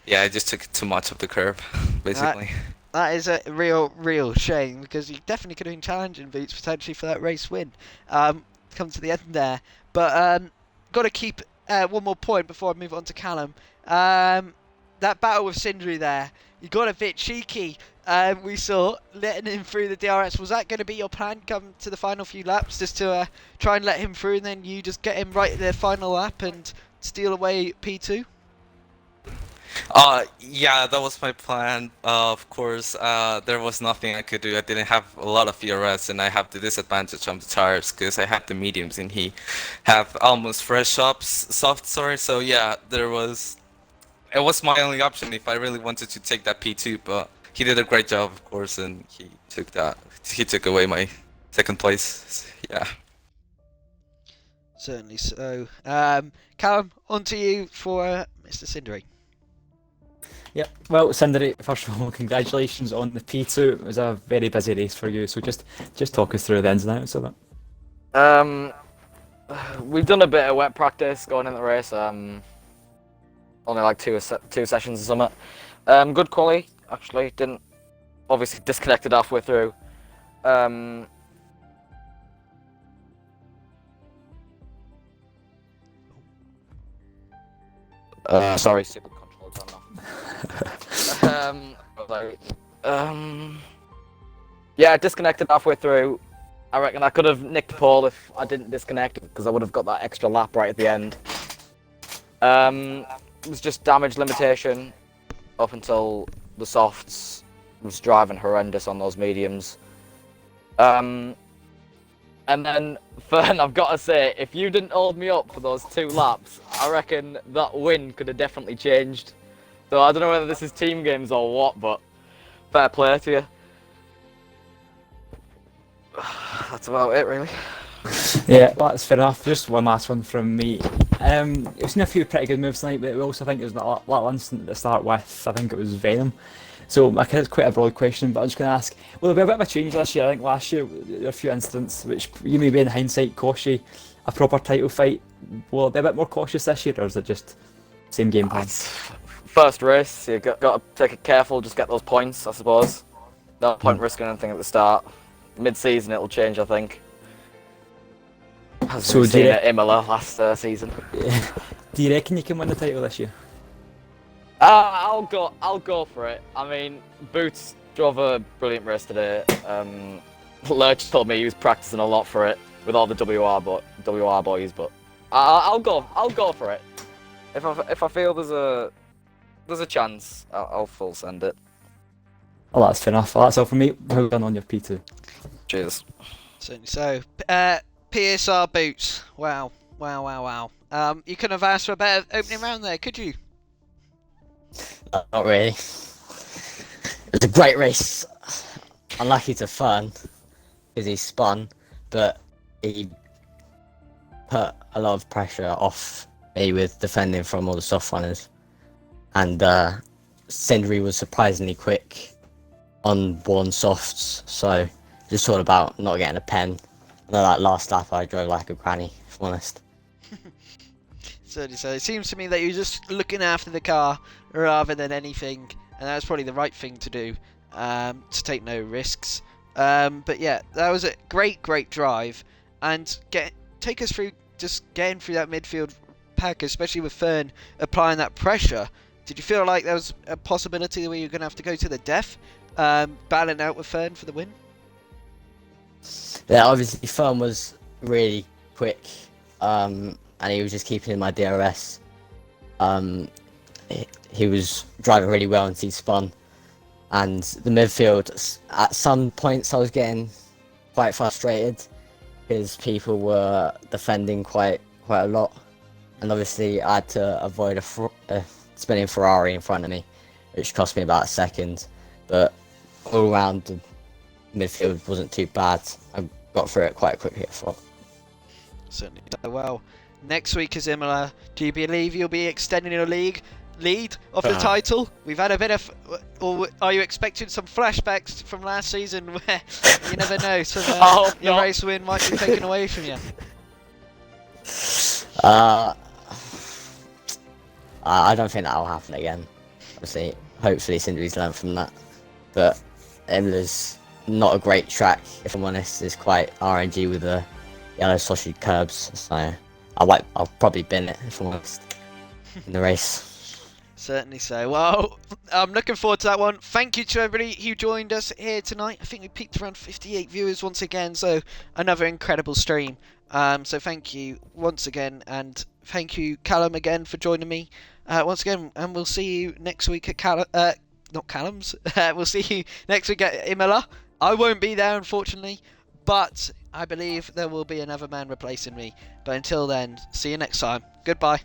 Yeah, I just took too much of the curve, there? basically. That is a real shame because you definitely could have been challenging Boots potentially for that race win. Come to the end there, but got to keep one more point before I move on to Callum. That battle with Sindri there, you got a bit cheeky. We saw letting him through the DRS. Was that going to be your plan? Come to the final few laps, just to try and let him through, and then you just get him right at the final lap and steal away P2? Yeah, that was my plan. Of course, there was nothing I could do. I didn't have a lot of ERS, and I have the disadvantage on the tires because I have the mediums, and he have almost fresh soft, sorry. So yeah, it was my only option if I really wanted to take that P2, but he did a great job, of course, and he took away my second place. Yeah. Certainly so. Callum, on to you for Mr. Cindery. Yep. Well, Cindery, first of all, congratulations on the P2. It was a very busy race for you, so just talk us through the ins and outs of it. We've done a bit of wet practice going in the race. Only like two sessions or something. Good quality, actually. Didn't obviously disconnected halfway through. Sorry, stupid controls on yeah, disconnected halfway through. I reckon I could have nicked pole if I didn't disconnect because I would have got that extra lap right at the end. It was just damage limitation up until the softs. Was driving horrendous on those mediums. And then, Fern, I've got to say, if you didn't hold me up for those 2 laps, I reckon that win could have definitely changed. So I don't know whether this is team games or what, but fair play to you. That's about it, really. Yeah, that's fair enough. Just one last one from me. We've seen a few pretty good moves tonight, but we also think it was that little incident to start with. I think it was Venom. So it's quite a broad question, but I'm just going to ask, will there be a bit of a change this year? I think last year there were a few incidents which you maybe in hindsight cost you a proper title fight. Will it be a bit more cautious this year, or is it just same game plan? First race, you got to take it careful, just get those points, I suppose. No point risking anything at the start. Mid-season it'll change, I think. As we've seen at Imola last season. Do you reckon you can win the title this year? I'll go for it. I mean, Boots drove a brilliant race today. Lurch told me he was practicing a lot for it with all the WR boys, but I'll go for it. If I feel there's a chance, I'll full send it. Oh, that's fair enough. Well, that's all from me. Well done on your P2. Cheers. Certainly so. PSR Boots. Wow. You couldn't have asked for a better opening round there, could you? Not really. It was a great race. Unlucky to Fern because he spun, but he put a lot of pressure off me with defending from all the soft runners. And Sindri was surprisingly quick on worn softs, so just all about not getting a pen. I know that last lap I drove like a granny, if I'm honest. Certainly so. It seems to me that you're just looking after the car rather than anything, and that's probably the right thing to do, to take no risks. But yeah, that was a great drive, and take us through just getting through that midfield pack, especially with Fern applying that pressure. Did you feel like there was a possibility where you're going to have to go to the death, battling out with Fern for the win? Yeah, obviously Fern was really quick, and he was just keeping in my DRS. He was driving really well until he spun, and the midfield, at some points I was getting quite frustrated because people were defending quite a lot, and obviously I had to avoid a spinning Ferrari in front of me, which cost me about a second, but all around the midfield wasn't too bad. I got through it quite quickly, I thought. Certainly. Well, next week is Imola. Do you believe you'll be extending your lead of the title? We've had a bit of, or are you expecting some flashbacks from last season where you never know, your race win might be taken away from you? I don't think that'll happen again. Obviously, hopefully Cindery's learned from that. But Imola's not a great track, if I'm honest. It's quite RNG with the yellow sausage curbs, so I'll probably bin it, if I'm honest, in the race. Certainly so. Well, I'm looking forward to that one. Thank you to everybody who joined us here tonight. I think we peaked around 58 viewers once again, so another incredible stream. So thank you once again, and thank you Callum again for joining me once again, and we'll see you next week at not Callum's. We'll see you next week at Imola. I won't be there, unfortunately, but I believe there will be another man replacing me. But until then, see you next time. Goodbye.